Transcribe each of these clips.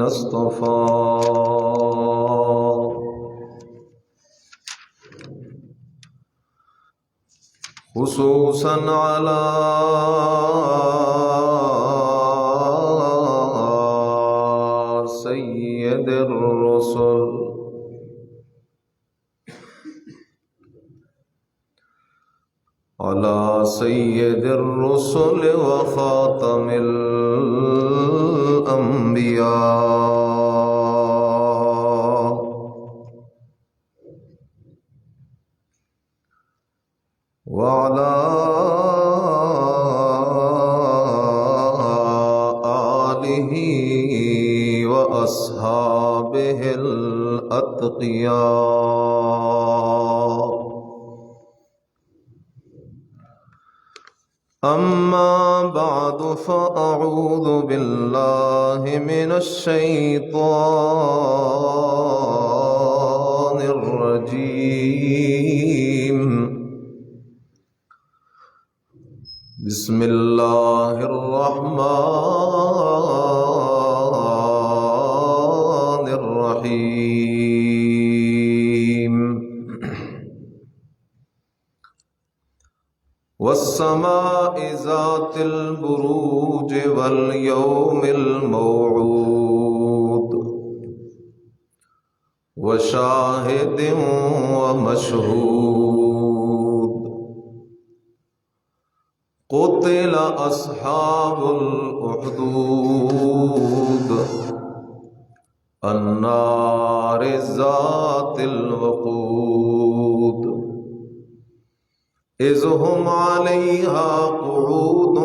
اصطفى خصوصا على سيد الرسل على سيد الرسل وخاتم الأنبياء وعلى آله وأصحابه الأتقياء. أما بعد فأعوذ بالله من الشيطان الرجيم. بسم الله الرحمن الرحيم. والسماء ذات البروج واليوم الموعود وشاهد ومشهود. قتل أصحاب الأخدود النار ذات الوقود إذ هم عليها قعود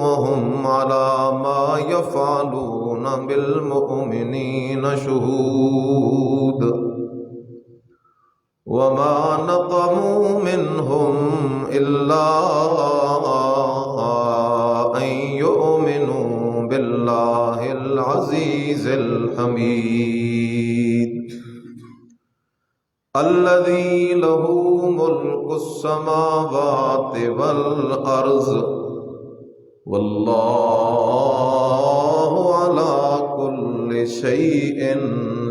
وهم على ما يفعلون بالمؤمنين شهود. وما نقموا منهم إلا أن يؤمنوا بالله العزيز الحميد الذي له ملك السماوات والأرض والله على كل شيء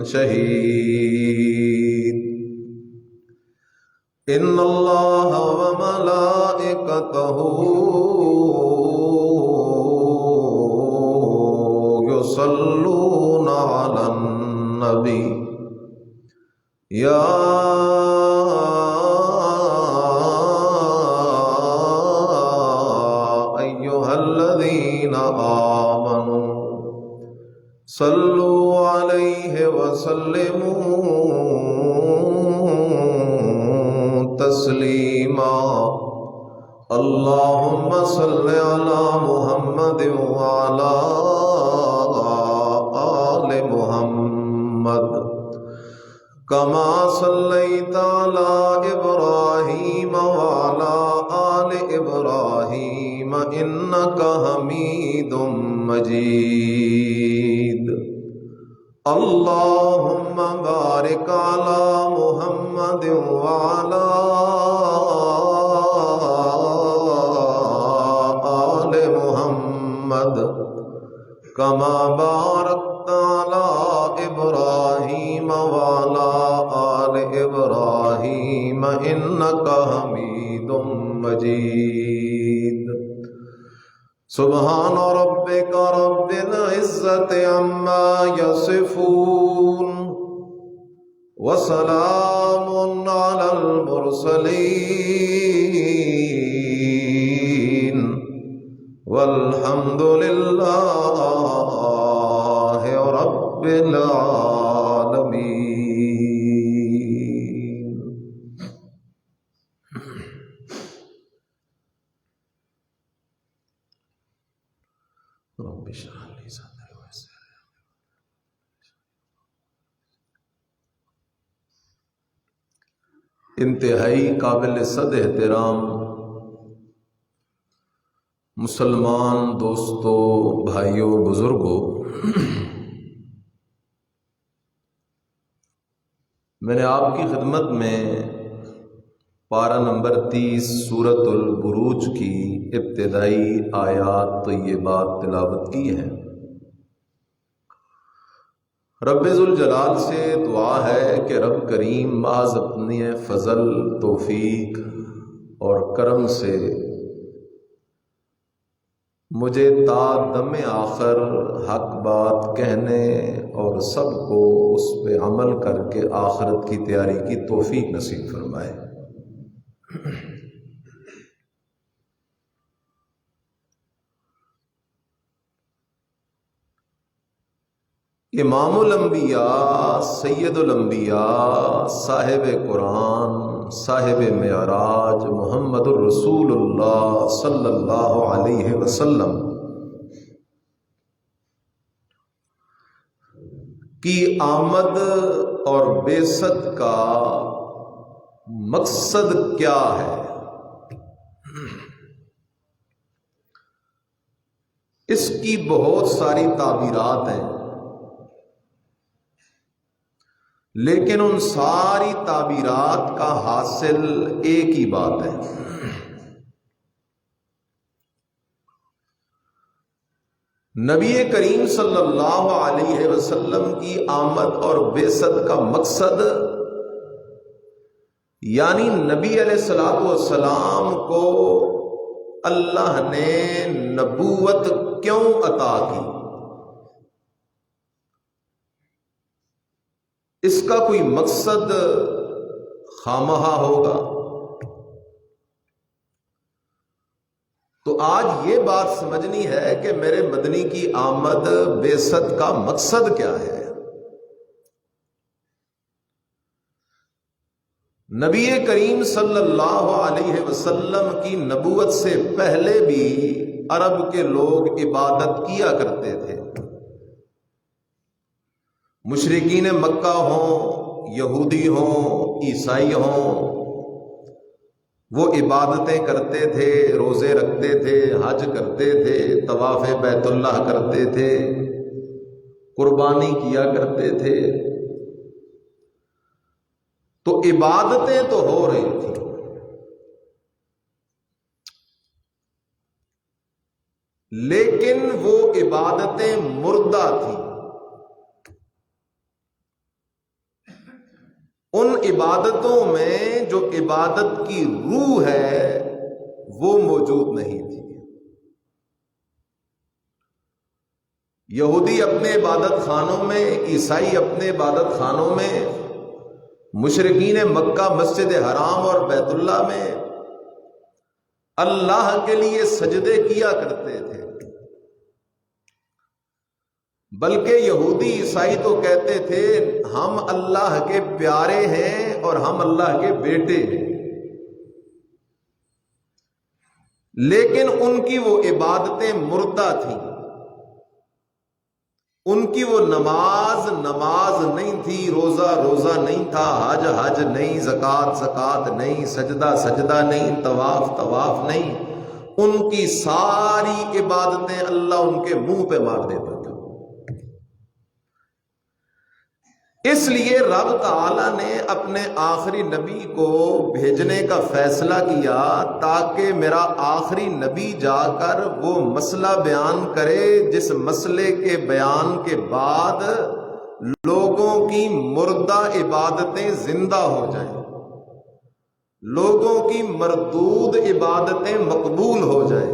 شهيد. إن الله وملائكته يصلون على النبي يا أيها الذين آمنوا صلوا عليه وسلموا تسليما. اللهم صل على محمد وعلى آل محمد كما صليت على إبراهيم وعلى آل إبراهيم إنك حميد مجيد. اللهم بارك على محمد وعلى آل محمد كما باركت على إبراهيم وعلى آل إبراهيم إنك حميد مجيد. سبحان ربك رب العزة عما يصفون وسلام على المرسلين والحمد لله رب العالمين. رب اشرح لي صدري ويسر لي امري. انتہائی قابل صد احترام مسلمان دوستوں، بھائیوں، بزرگوں، میں نے آپ کی خدمت میں پارہ نمبر 30 سورۃ البروج کی ابتدائی آیات طیبات تلاوت کی ہے. رب ذوالجلال سے دعا ہے کہ رب کریم محض اپنی فضل، توفیق اور کرم سے مجھے تا دم آخر حق بات کہنے اور سب کو اس پہ عمل کر کے آخرت کی تیاری کی توفیق نصیب فرمائے۔ امام الانبیاء، سید الانبیاء، صاحب قرآن، صاحب معراج، محمد الرسول اللہ صلی اللہ علیہ وسلم کی آمد اور بعثت کا مقصد کیا ہے؟ اس کی بہت ساری تعبیرات ہیں، لیکن ان ساری تعبیرات کا حاصل ایک ہی بات ہے۔ نبی کریم صلی اللہ علیہ وسلم کی آمد اور بعثت کا مقصد، یعنی نبی علیہ الصلوۃ والسلام کو اللہ نے نبوت کیوں عطا کی، اس کا کوئی مقصد خامخواہ ہوگا۔ تو آج یہ بات سمجھنی ہے کہ میرے مدنی کی آمد، بعثت کا مقصد کیا ہے۔ نبی کریم صلی اللہ علیہ وسلم کی نبوت سے پہلے بھی عرب کے لوگ عبادت کیا کرتے تھے۔ مشرکین مکہ ہوں، یہودی ہوں، عیسائی ہوں، وہ عبادتیں کرتے تھے، روزے رکھتے تھے، حج کرتے تھے، طواف بیت اللہ کرتے تھے، قربانی کیا کرتے تھے۔ تو عبادتیں تو ہو رہی تھیں، لیکن وہ عبادتیں مردہ تھیں۔ ان عبادتوں میں جو عبادت کی روح ہے وہ موجود نہیں تھی۔ یہودی اپنے عبادت خانوں میں، عیسائی اپنے عبادت خانوں میں، مشرکین مکہ مسجد حرام اور بیت اللہ میں اللہ کے لیے سجدے کیا کرتے تھے، بلکہ یہودی عیسائی تو کہتے تھے ہم اللہ کے پیارے ہیں اور ہم اللہ کے بیٹے ہیں، لیکن ان کی وہ عبادتیں مردہ تھیں۔ ان کی وہ نماز نہیں تھی، روزہ نہیں تھا، حج نہیں، زکوٰۃ نہیں، سجدہ نہیں، طواف نہیں۔ ان کی ساری عبادتیں اللہ ان کے منہ پہ مار دیتا تھا۔ اس لیے رب تعالی نے اپنے آخری نبی کو بھیجنے کا فیصلہ کیا تاکہ میرا آخری نبی جا کر وہ مسئلہ بیان کرے جس مسئلے کے بیان کے بعد لوگوں کی مردہ عبادتیں زندہ ہو جائیں، لوگوں کی مردود عبادتیں مقبول ہو جائیں،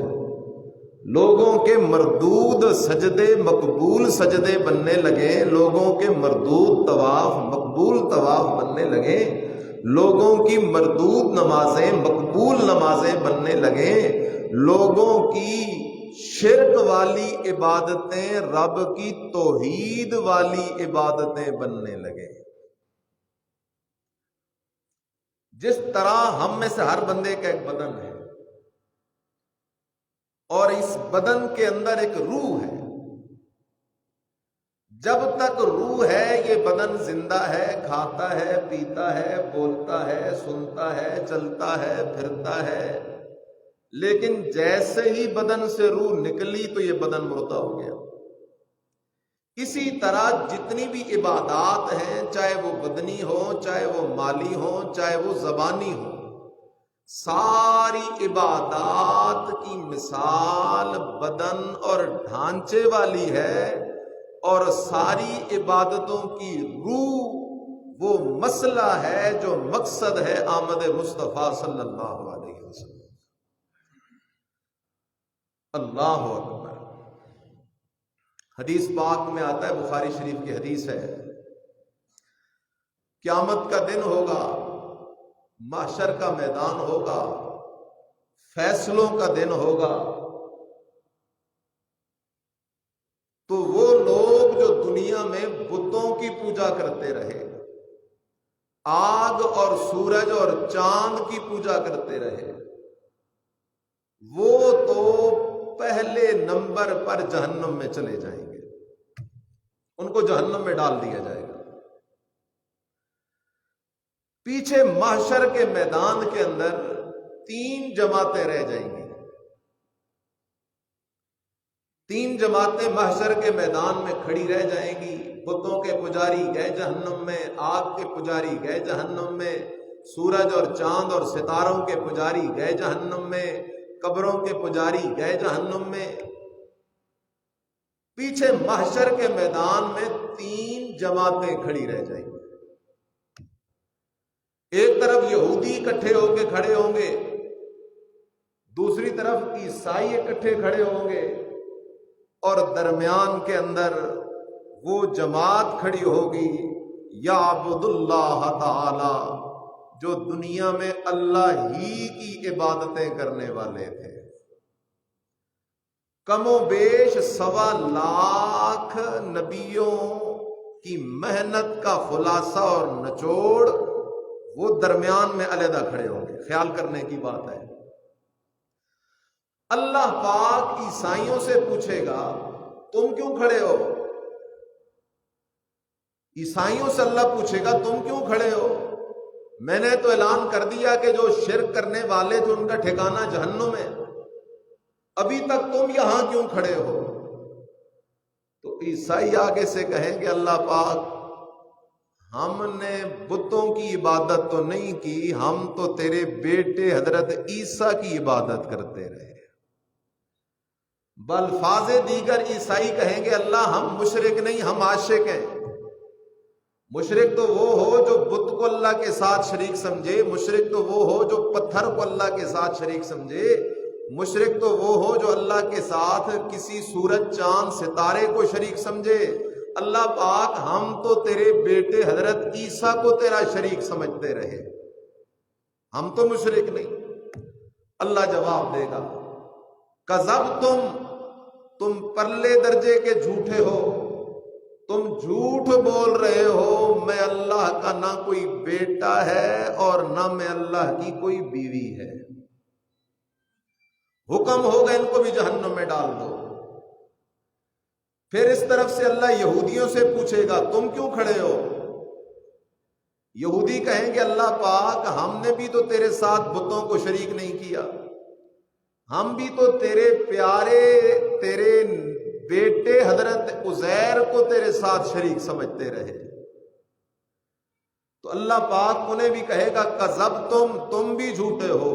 لوگوں کے مردود سجدے مقبول سجدے بننے لگے، لوگوں کے مردود طواف مقبول طواف بننے لگے، لوگوں کی مردود نمازیں مقبول نمازیں بننے لگے، لوگوں کی شرک والی عبادتیں رب کی توحید والی عبادتیں بننے لگے۔ جس طرح ہم میں سے ہر بندے کا ایک بدن ہے اور اس بدن کے اندر ایک روح ہے، جب تک روح ہے یہ بدن زندہ ہے، کھاتا ہے، پیتا ہے، بولتا ہے، سنتا ہے، چلتا ہے، پھرتا ہے، لیکن جیسے ہی بدن سے روح نکلی تو یہ بدن مردہ ہو گیا۔ اسی طرح جتنی بھی عبادات ہیں، چاہے وہ بدنی ہو، چاہے وہ مالی ہو، چاہے وہ زبانی ہو، ساری عبادات کی مثال بدن اور ڈھانچے والی ہے اور ساری عبادتوں کی روح وہ مسئلہ ہے جو مقصد ہے آمد مصطفیٰ صلی اللہ علیہ وسلم۔ اللہ اکبر۔ حدیث پاک میں آتا ہے، بخاری شریف کی حدیث ہے، قیامت کا دن ہوگا، محشر کا میدان ہوگا، فیصلوں کا دن ہوگا، تو وہ لوگ جو دنیا میں بتوں کی پوجا کرتے رہے، آگ اور سورج اور چاند کی پوجا کرتے رہے، وہ تو پہلے نمبر پر جہنم میں چلے جائیں گے، ان کو جہنم میں ڈال دیا جائے گا۔ پیچھے محشر کے میدان کے اندر 3 جماعتیں رہ جائیں گی، 3 جماعتیں محشر کے میدان میں کھڑی رہ جائیں گی۔ بتوں کے پجاری گئے جہنم میں، آگ کے پجاری گئے جہنم میں، سورج اور چاند اور ستاروں کے پجاری گئے جہنم میں، قبروں کے پجاری گئے جہنم میں۔ پیچھے محشر کے میدان میں 3 جماعتیں کھڑی رہ جائیں گی۔ ایک طرف یہودی اکٹھے ہو کے کھڑے ہوں گے، دوسری طرف عیسائی اکٹھے کھڑے ہوں گے، اور درمیان کے اندر وہ جماعت کھڑی ہوگی یعبد اللہ تعالی، جو دنیا میں اللہ ہی کی عبادتیں کرنے والے تھے۔ کم و بیش 1.25 لاکھ نبیوں کی محنت کا خلاصہ اور نچوڑ وہ درمیان میں علیحدہ کھڑے ہوں گے۔ خیال کرنے کی بات ہے، اللہ پاک عیسائیوں سے پوچھے گا تم کیوں کھڑے ہو؟ عیسائیوں سے اللہ پوچھے گا تم کیوں کھڑے ہو؟ میں نے تو اعلان کر دیا کہ جو شرک کرنے والے تھے ان کا ٹھکانہ جہنم ہے، ابھی تک تم یہاں کیوں کھڑے ہو؟ تو عیسائی آگے سے کہیں گے اللہ پاک ہم نے بتوں کی عبادت تو نہیں کی، ہم تو تیرے بیٹے حضرت عیسیٰ کی عبادت کرتے رہے۔ بالفاظ دیگر عیسائی کہیں گے اللہ ہم مشرک نہیں، ہم عاشق ہیں۔ مشرک تو وہ ہو جو بت کو اللہ کے ساتھ شریک سمجھے، مشرک تو وہ ہو جو پتھر کو اللہ کے ساتھ شریک سمجھے، مشرک تو وہ ہو جو اللہ کے ساتھ کسی سورج چاند ستارے کو شریک سمجھے۔ اللہ پاک ہم تو تیرے بیٹے حضرت عیسیٰ کو تیرا شریک سمجھتے رہے، ہم تو مشرک نہیں۔ اللہ جواب دے گا کذبتم، تم پرلے درجے کے جھوٹے ہو، تم جھوٹ بول رہے ہو، میں اللہ کا نہ کوئی بیٹا ہے اور نہ میں اللہ کی کوئی بیوی ہے۔ حکم ہوگا ان کو بھی جہنم میں ڈال دو۔ پھر اس طرف سے اللہ یہودیوں سے پوچھے گا تم کیوں کھڑے ہو؟ یہودی کہیں گے اللہ پاک ہم نے بھی تو تیرے ساتھ بتوں کو شریک نہیں کیا، ہم بھی تو تیرے پیارے تیرے بیٹے حضرت عزیر کو تیرے ساتھ شریک سمجھتے رہے۔ تو اللہ پاک انہیں بھی کہے گا کذبتم، تم بھی جھوٹے ہو،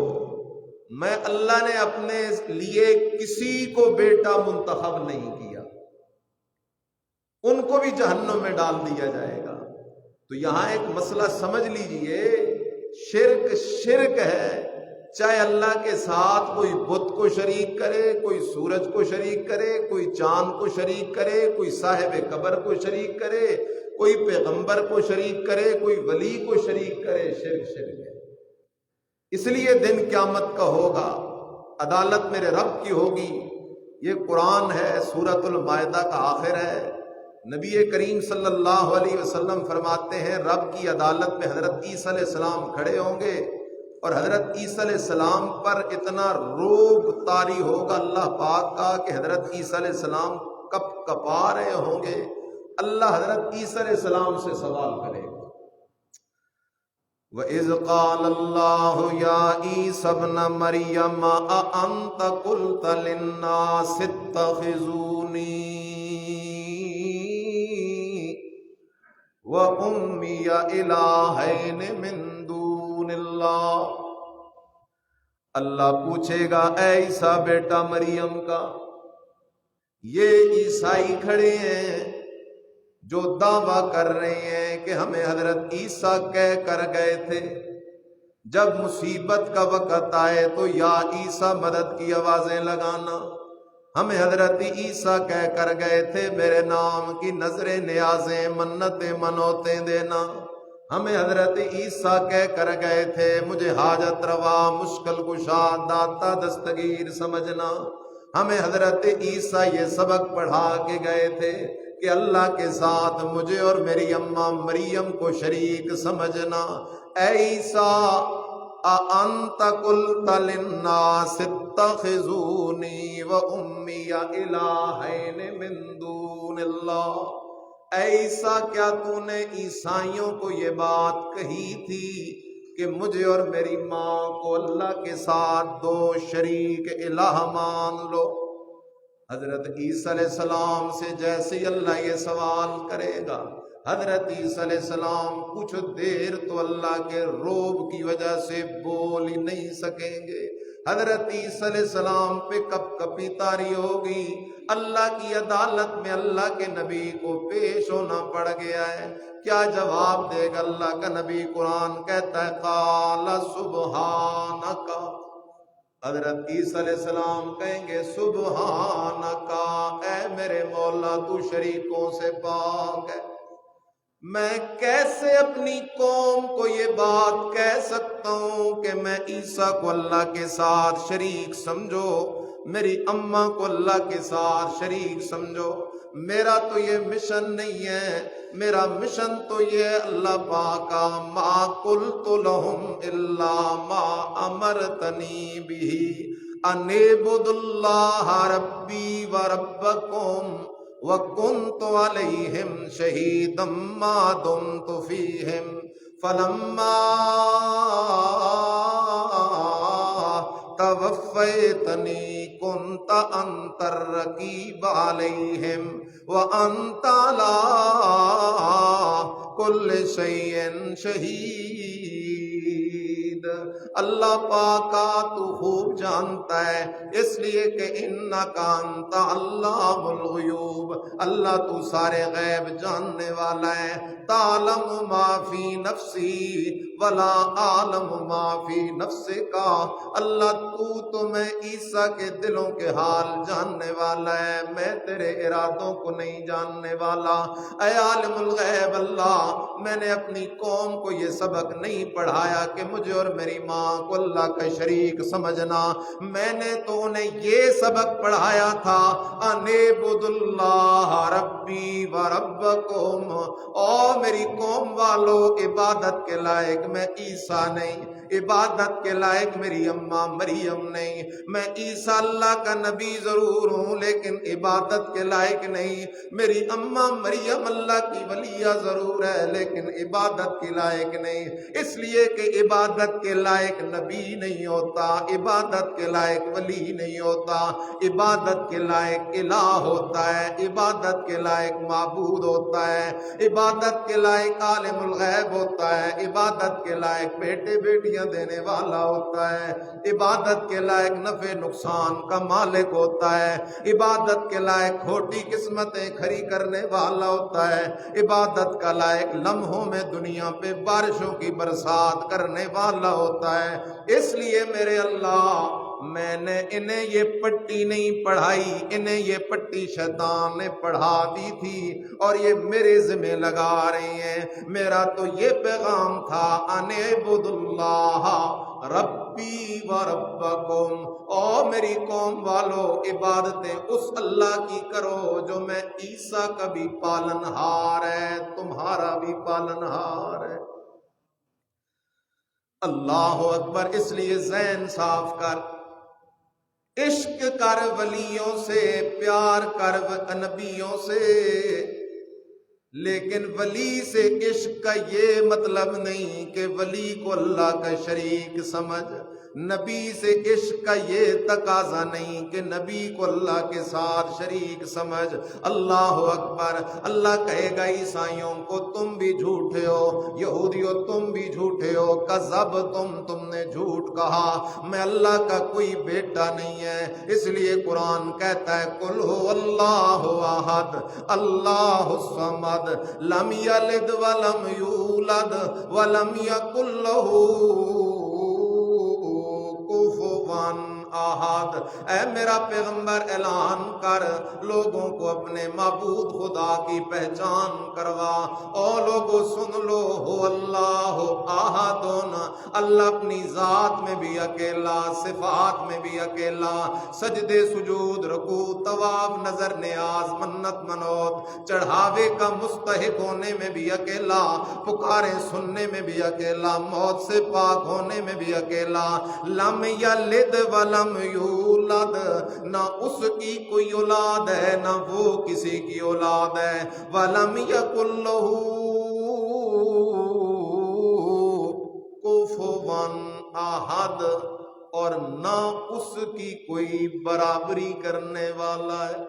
میں اللہ نے اپنے لیے کسی کو بیٹا منتخب نہیں کیا۔ ان کو بھی جہنم میں ڈال دیا جائے گا۔ تو یہاں ایک مسئلہ سمجھ لیجئے، شرک شرک ہے، چاہے اللہ کے ساتھ کوئی بت کو شریک کرے، کوئی سورج کو شریک کرے، کوئی چاند کو شریک کرے، کوئی صاحب قبر کو شریک کرے، کوئی پیغمبر کو شریک کرے، کوئی ولی کو شریک کرے، شرک شرک ہے۔ اس لیے دن قیامت کا ہوگا، عدالت میرے رب کی ہوگی۔ یہ قرآن ہے، سورۃ المائدہ کا آخر ہے۔ نبی کریم صلی اللہ علیہ وسلم فرماتے ہیں رب کی عدالت میں حضرت عیسیٰ علیہ السلام کھڑے ہوں گے، اور حضرت عیسیٰ علیہ السلام پر اتنا روب طاری ہوگا اللہ پاک کا کہ حضرت عیسیٰ علیہ السلام کپ کپا رہے ہوں گے۔ اللہ حضرت عیسیٰ علیہ السلام سے سوال کرے گا وَإِذْ قَالَ اللَّهُ يَا عِيسَى ابْنَ مَرْيَمَ أَأَنْتَ قُلْتَ لِلنَّاسِ اتَّخِذُونِي وَأُمِّيَ إِلَٰهَيْنِ مِن دُونِ اللَّهِ۔ اللہ پوچھے گا اے عیسیٰ بیٹا مریم کا، یہ عیسائی کھڑے ہیں جو دعویٰ کر رہے ہیں کہ ہمیں حضرت عیسیٰ کہہ کر گئے تھے جب مصیبت کا وقت آئے تو یا عیسیٰ مدد کی آوازیں لگانا، ہمیں حضرت عیسیٰ کہہ کر گئے تھے میرے نام کی نظر نیازیں منتیں منوتیں دینا، ہمیں حضرت عیسیٰ کہہ کر گئے تھے مجھے حاجت روا مشکل کشا داتا دستگیر سمجھنا، ہمیں حضرت عیسیٰ یہ سبق پڑھا کے گئے تھے کہ اللہ کے ساتھ مجھے اور میری اماں مریم کو شریک سمجھنا۔ اے عیسیٰ اَأَنْتَ قُلْتَ لِلنَّاسِ اتَّخِذُونِي وَأُمِّيَ إِلَٰهَيْنِ مِن دُونِ اللَّهِ، اے عیسیٰ کیا تو نے عیسائیوں کو یہ بات کہی تھی کہ مجھے اور میری ماں کو اللہ کے ساتھ دو شریک الہ مان لو؟ حضرت عیسیٰ علیہ السلام سے جیسے ہی اللہ یہ سوال کرے گا، حضرت عیسیٰ علیہ السلام کچھ دیر تو اللہ کے روب کی وجہ سے بول ہی نہیں سکیں گے۔ حضرت عیسیٰ علیہ السلام پہ کپ کپی طاری ہوگی، اللہ کی عدالت میں اللہ کے نبی کو پیش ہونا پڑ گیا ہے۔ کیا جواب دے گا اللہ کا نبی؟ قرآن کہتا ہے قال سبحانک، حضرت عیسیٰ علیہ السلام کہیں گے سبحانک، اے میرے مولا تو شریکوں سے پاک ہے، میں کیسے اپنی قوم کو یہ بات کہہ سکتا ہوں کہ میں عیسیٰ کو اللہ کے ساتھ شریک سمجھو، میری اماں کو اللہ کے ساتھ شریک سمجھو؟ میرا تو یہ مشن نہیں ہے، میرا مشن تو یہ اللہ پاک ما قلت لهم الا ما امرتنی به ان اعبدوا اللہ ربی وربکم وَكُنْتُ عَلَيْهِمْ شَهِيدًا مَا دُمْتُ فِيهِمْ فَلَمَّا تَوَفَّيْتَنِي كُنْتَ أَنْتَ الرَّقِيبَ عَلَيْهِمْ وَأَنْتَ عَلَىٰ كُلِّ شَيْءٍ شَهِيدٌ۔ اللہ پاکا تو خوب جانتا ہے، اس لیے کہ انکا انت علام الغیوب، اللہ تو سارے غیب جاننے والا ہے۔ تعلم ما فی نفسی ولا عالم ما فی نفسک، اللہ تو میں عیسیٰ کے دلوں کے حال جاننے والا ہے، میں تیرے ارادوں کو نہیں جاننے والا۔ اے عالم الغیب اللہ، میں نے اپنی قوم کو یہ سبق نہیں پڑھایا کہ مجھے اور میری ماں کو اللہ کا شریک سمجھنا، میں نے تو انہیں یہ سبق پڑھایا تھا ان اعبدوا اللہ ربی وربکم، او میری قوم والو عبادت کے لائق میں عیسیٰ نہیں، عبادت کے لائق میری اماں مریم نہیں، میں عیسیٰ اللہ کا نبی ضرور ہوں لیکن عبادت کے لائق نہیں، میری اماں مریم اللہ کی ولیہ ضرور ہے لیکن عبادت کے لائق نہیں، اس لیے کہ عبادت کے لائق نبی نہیں ہوتا، عبادت کے لائق ولی نہیں ہوتا، عبادت کے لائق الہ ہوتا ہے، عبادت کے لائق معبود ہوتا ہے، عبادت کے لائق عالم الغیب ہوتا ہے، عبادت کے لائق بیٹے بیٹیاں دینے والا ہوتا ہے، عبادت کے لائق نفع نقصان کا مالک ہوتا ہے، عبادت کے لائق کھوٹی قسمتیں کھری کرنے والا ہوتا ہے، عبادت کا لائق لمحوں میں دنیا پہ بارشوں کی برسات کرنے والا ہوتا ہے۔ اس لیے میرے اللہ، میں نے انہیں یہ پٹی نہیں پڑھائی، انہیں یہ پٹی شیطان نے پڑھا دی تھی اور یہ میرے ذمہ لگا رہی ہیں۔ میرا تو یہ پیغام تھا ان اعبدوا اللہ ربی وربکم، او میری قوم والو عبادتیں اس اللہ کی کرو جو میں عیسیٰ کا بھی پالنہار ہے، تمہارا بھی پالنہار ہے۔ اللہ اکبر۔ اس لیے ذہن صاف کر، عشق کر ولیوں سے، پیار کر نبیوں سے، لیکن ولی سے عشق کا یہ مطلب نہیں کہ ولی کو اللہ کا شریک سمجھ۔ نبی سے عشق کا یہ تقاضا نہیں کہ نبی کو اللہ کے ساتھ شریک سمجھ۔ اللہ اکبر۔ اللہ کہے گا عیسائیوں کو تم بھی جھوٹے ہو، یہودیوں تم بھی جھوٹے ہو، کذب تم نے جھوٹ کہا، میں اللہ کا کوئی بیٹا نہیں ہے۔ اس لیے قرآن کہتا ہے قل هو اللہ احد اللہ الصمد لم یلد ولم یولد ولم یکن له کفوا احد۔ اے میرا پیغمبر اعلان کر، لوگوں کو اپنے معبود خدا کی پہچان کروا۔ او لوگوں سن لو، ہو اللہ احد، اللہ اپنی ذات میں بھی اکیلا، صفات میں بھی اکیلا، سجدے سجود رکوع طواف نظر نیاز منت منوت چڑھاوے کا مستحق ہونے میں بھی اکیلا، پکاریں سننے میں بھی اکیلا، موت سے پاک ہونے میں بھی اکیلا۔ لم یلد ولم یولد، نہ اس کی کوئی اولاد ہے نہ وہ کسی کی اولاد ہے۔ ولم یکن لہ کفوا احد، اور نہ اس کی کوئی برابری کرنے والا ہے۔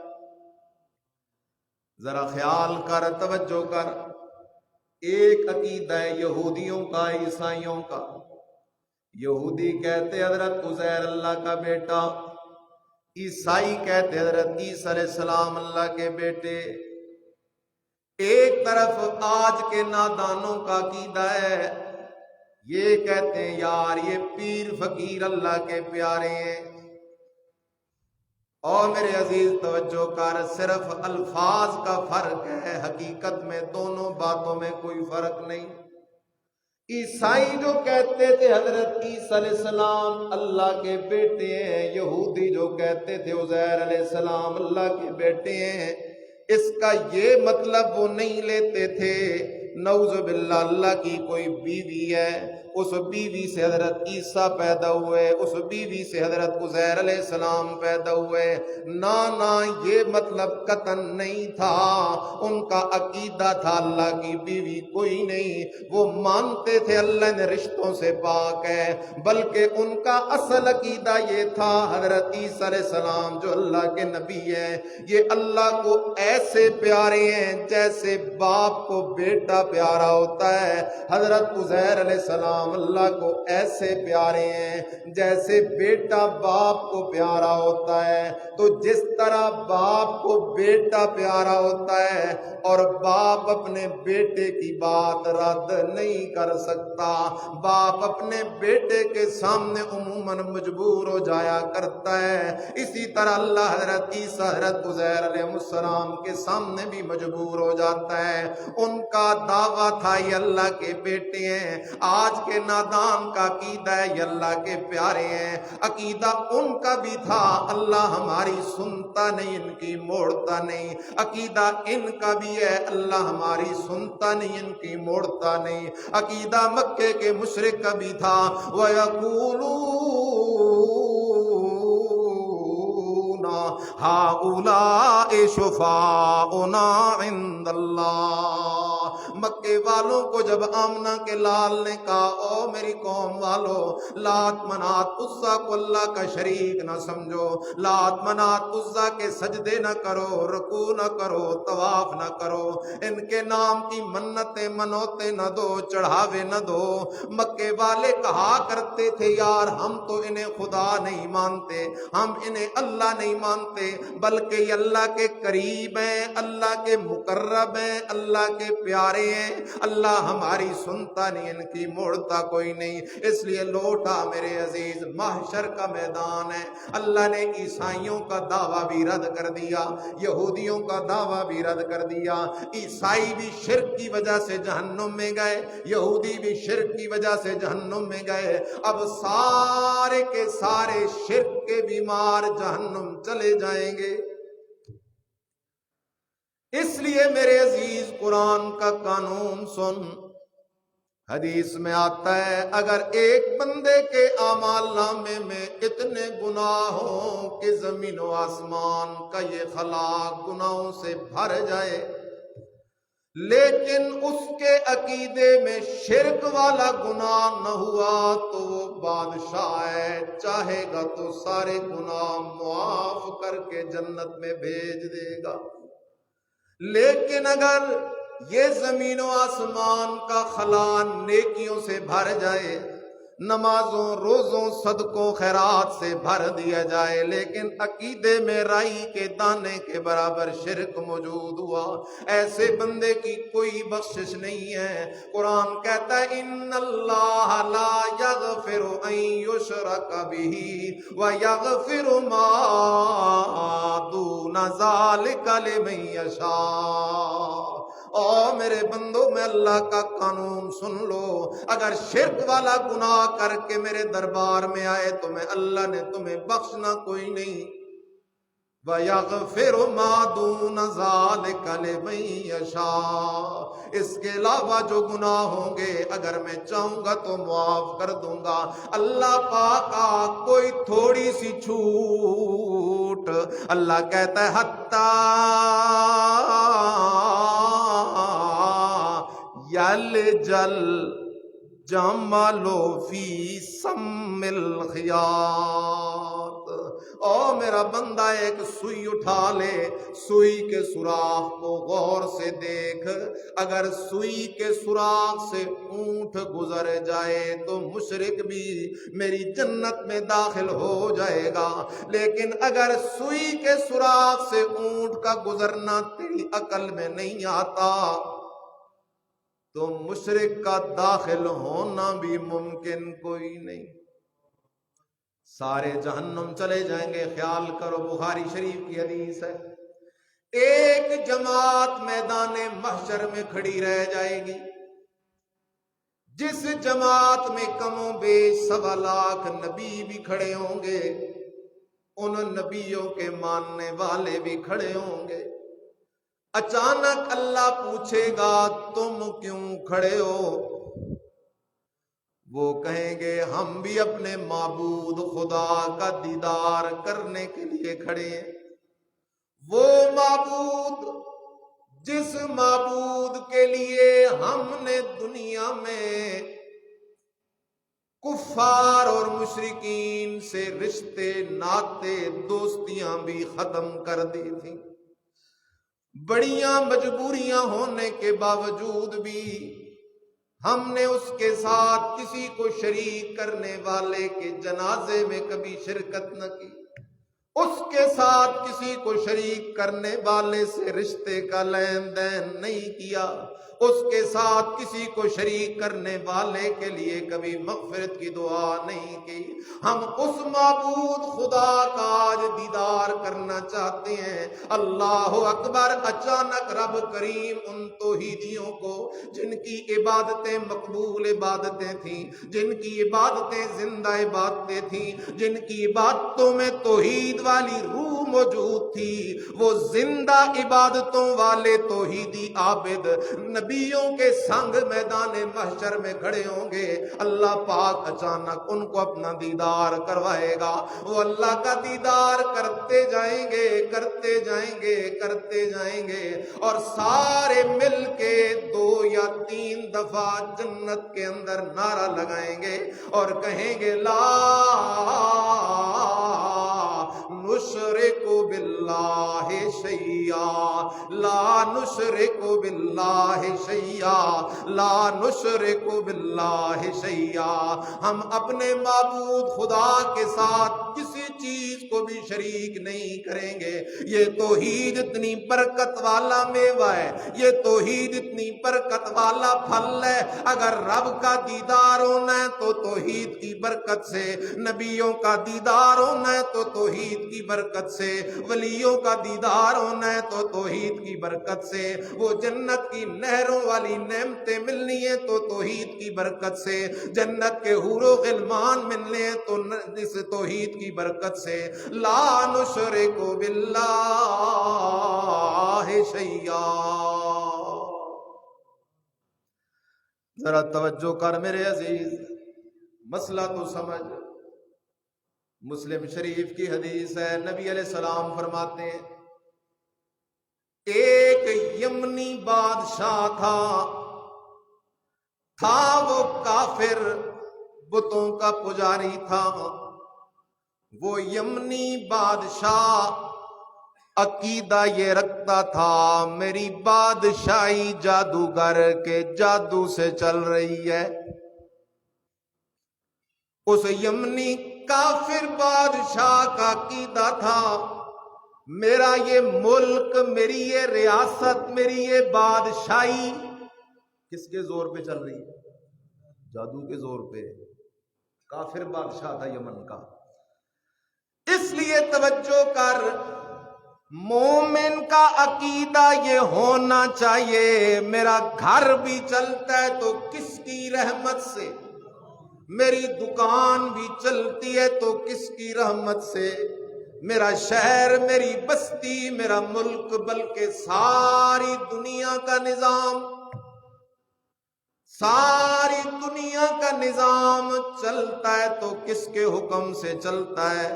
ذرا خیال کر، توجہ کر، ایک عقیدہ ہے یہودیوں کا، عیسائیوں کا۔ یہودی کہتے حضرت عزیر اللہ کا بیٹا، عیسائی کہتے حضرت عیسیٰ علیہ السلام اللہ کے بیٹے۔ ایک طرف آج کے نادانوں کا عقیدہ ہے، یہ کہتے ہیں یار یہ پیر فقیر اللہ کے پیارے ہیں۔ اور میرے عزیز توجہ کر، صرف الفاظ کا فرق ہے، حقیقت میں دونوں باتوں میں کوئی فرق نہیں۔ عیسائی جو کہتے تھے حضرت عیسیٰ علیہ السلام اللہ کے بیٹے ہیں، یہودی جو کہتے تھے عزیر علیہ السلام اللہ کے بیٹے ہیں، اس کا یہ مطلب وہ نہیں لیتے تھے نعوذ باللہ اللہ کی کوئی بیوی ہے، اس بیوی سے حضرت عیسیٰ پیدا ہوئے، اس بیوی سے حضرت عزیر علیہ السلام پیدا ہوئے۔ نہ یہ مطلب قطعاً نہیں تھا، ان کا عقیدہ تھا اللہ کی بیوی کوئی نہیں، وہ مانتے تھے اللہ نے رشتوں سے پاک ہے، بلکہ ان کا اصل عقیدہ یہ تھا حضرت عیسیٰ علیہ السلام جو اللہ کے نبی ہیں، یہ اللہ کو ایسے پیارے ہیں جیسے باپ کو بیٹا پیارا ہوتا ہے۔ حضرت عزیر علیہ السلام اللہ کو ایسے پیارے ہیں جیسے بیٹا باپ کو پیارا ہوتا ہے۔ تو جس طرح باپ کو بیٹا پیارا ہوتا ہے اور باپ اپنے بیٹے کی بات رد نہیں کر سکتا، باپ اپنے بیٹے کے سامنے عموماً مجبور ہو جایا کرتا ہے، اسی طرح اللہ حضرت عیسیٰ حضرت عزیر علیہ السلام کے سامنے بھی مجبور ہو جاتا ہے۔ ان کا دعویٰ تھا یہ اللہ کے بیٹے ہیں، آج کے نادان کا عقیدہ ہے یہ اللہ کے پیارے ہیں۔ عقیدہ ان کا بھی تھا اللہ ہماری سنتا نہیں، ان کی موڑتا نہیں۔ عقیدہ ان کا بھی ہے اللہ ہماری سنتا نہیں، ان کی موڑتا نہیں۔ عقیدہ مکے کے مشرک کا بھی تھا، ہؤلاء شفاعنا عند اللہ۔ مکے والوں کو جب آمنہ کے لال نے کہا او میری قوم والو، لات منات عزا کو اللہ کا شریک نہ سمجھو، لات منات عزا کے سجدے نہ کرو، رکوع نہ کرو، طواف نہ کرو، ان کے نام کی منتیں منوتے نہ دو، چڑھاوے نہ دو۔ مکے والے کہا کرتے تھے یار ہم تو انہیں خدا نہیں مانتے، ہم انہیں اللہ نہیں مانتے، بلکہ یہ اللہ کے قریب ہیں، اللہ کے مقرب ہیں، اللہ کے پیارے ہیں، اللہ ہماری سنتا نہیں، ان کی موڑتا کوئی نہیں۔ اس لیے لوٹا میرے عزیز محشر کا میدان ہے۔ اللہ نے عیسائیوں کا دعویٰ بھی رد کر دیا، یہودیوں کا دعویٰ بھی رد کر دیا۔ عیسائی بھی شرک کی وجہ سے جہنم میں گئے، یہودی بھی شرک کی وجہ سے جہنم میں گئے، اب سارے کے سارے شرک کے بیمار جہنم چلے جائیں گے۔ اس لیے میرے عزیز قرآن کا قانون سن، حدیث میں آتا ہے اگر ایک بندے کے اعمال نامے میں اتنے گناہ ہوں کہ زمین و آسمان کا یہ خلا گناہوں سے بھر جائے، لیکن اس کے عقیدے میں شرک والا گناہ نہ ہوا تو وہ بادشاہ ہے، چاہے گا تو سارے گناہ معاف کر کے جنت میں بھیج دے گا۔ لیکن اگر یہ زمین و آسمان کا خلا نیکیوں سے بھر جائے، نمازوں روزوں صدقوں خیرات سے بھر دیا جائے، لیکن عقیدے میں رائی کے دانے کے برابر شرک موجود ہوا، ایسے بندے کی کوئی بخشش نہیں ہے۔ قرآن کہتا ہے ان اللہ لا یغفر ان یشرک بہ ویغفر ما دون ذلک لمن یشاء۔ او میرے بندو، میں اللہ کا قانون سن لو، اگر شرک والا گناہ کر کے میرے دربار میں آئے تو میں اللہ نے تمہیں بخشنا کوئی نہیں۔ وَيَغْفِرُ مَا دُونَ ذَلِكَ لِمَن يَشَاءُ، اس کے علاوہ جو گناہ ہوں گے اگر میں چاہوں گا تو معاف کر دوں گا۔ اللہ پاک کا کوئی تھوڑی سی چھوٹ، اللہ کہتا ہے حتیٰ یلجل جمل فی سم الخیاط۔ او میرا بندہ ایک سوئی اٹھا لے، سوئی کے سوراخ کو غور سے دیکھ، اگر سوئی کے سوراخ سے اونٹ گزر جائے تو مشرک بھی میری جنت میں داخل ہو جائے گا، لیکن اگر سوئی کے سوراخ سے اونٹ کا گزرنا تیری عقل میں نہیں آتا تو مشرک کا داخل ہونا بھی ممکن کوئی نہیں۔ سارے جہنم چلے جائیں گے، خیال کرو، بخاری شریف کی حدیث ہے، ایک جماعت میدان محشر میں کھڑی رہ جائے گی، جس جماعت میں کم و بیش 1.25 لاکھ نبی بھی کھڑے ہوں گے، ان نبیوں کے ماننے والے بھی کھڑے ہوں گے۔ اچانک اللہ پوچھے گا تم کیوں کھڑے ہو؟ وہ کہیں گے ہم بھی اپنے معبود خدا کا دیدار کرنے کے لیے کھڑے ہیں، وہ معبود جس معبود کے لیے ہم نے دنیا میں کفار اور مشرکین سے رشتے ناتے دوستیاں بھی ختم کر دی تھیں، بڑیاں مجبوریاں ہونے کے باوجود بھی ہم نے اس کے ساتھ کسی کو شریک کرنے والے کے جنازے میں کبھی شرکت نہ کی، اس کے ساتھ کسی کو شریک کرنے والے سے رشتے کا لین دین نہیں کیا، اس کے ساتھ کسی کو شریک کرنے والے کے لیے کبھی مغفرت کی دعا نہیں کی۔ ہم اس معبود خدا کا آج دیدار کرنا چاہتے ہیں۔ اللہ اکبر! اچانک رب کریم ان توحیدیوں کو جن کی عبادتیں مقبول عبادتیں تھیں، جن کی عبادتیں زندہ عبادتیں تھیں، جن کی عبادتوں میں توحید والی روح موجود تھی، وہ زندہ عبادتوں والے توحیدی عابد نبیوں کے سنگ میدان محشر میں کھڑے ہوں گے۔ اللہ پاک اچانک ان کو اپنا دیدار کروائے گا، وہ اللہ کا دیدار کرتے جائیں گے، کرتے جائیں گے، کرتے جائیں گے، اور سارے مل کے 2 یا 3 دفعہ جنت کے اندر نعرہ لگائیں گے اور کہیں گے لا نشرک باللہ شیئا، لا نشرک باللہ شیئا، لا نشرک باللہ شیئا۔ ہم اپنے معبود خدا کے ساتھ کسی چیز کو بھی شریک نہیں کریں گے۔ یہ توحید اتنی برکت والا میوہ ہے، یہ توحید اتنی برکت والا پھل ہے، اگر رب کا دیدار ہونا ہے تو توحید کی برکت سے، نبیوں کا دیدار ہونا ہے تو توحید کی برکت سے، ولیوں کا دیدار ہونا ہے تو توحید کی برکت سے، وہ جنت کی نہروں والی نعمتیں ملنی ہیں تو توحید کی برکت سے، جنت کے حور و غلمان ملنے ہیں تو اس توحید کی برکت سے۔ لا نشرک باللہ شیئا۔ ذرا توجہ کر میرے عزیز، مسئلہ تو سمجھ۔ مسلم شریف کی حدیث ہے، نبی علیہ السلام فرماتے ہیں ایک یمنی بادشاہ تھا وہ کافر، بتوں کا پجاری تھا۔ وہ یمنی بادشاہ عقیدہ یہ رکھتا تھا میری بادشاہی جادوگر کے جادو سے چل رہی ہے۔ اس یمنی کافر بادشاہ کا عقیدہ تھا میرا یہ ملک، میری یہ ریاست، میری یہ بادشاہی کس کے زور پہ چل رہی ہے؟ جادو کے زور پہ۔ کافر بادشاہ تھا یمن کا۔ اس لیے توجہ کر، مومن کا عقیدہ یہ ہونا چاہیے میرا گھر بھی چلتا ہے تو کس کی رحمت سے، میری دکان بھی چلتی ہے تو کس کی رحمت سے، میرا شہر، میری بستی، میرا ملک، بلکہ ساری دنیا کا نظام، ساری دنیا کا نظام چلتا ہے تو کس کے حکم سے چلتا ہے؟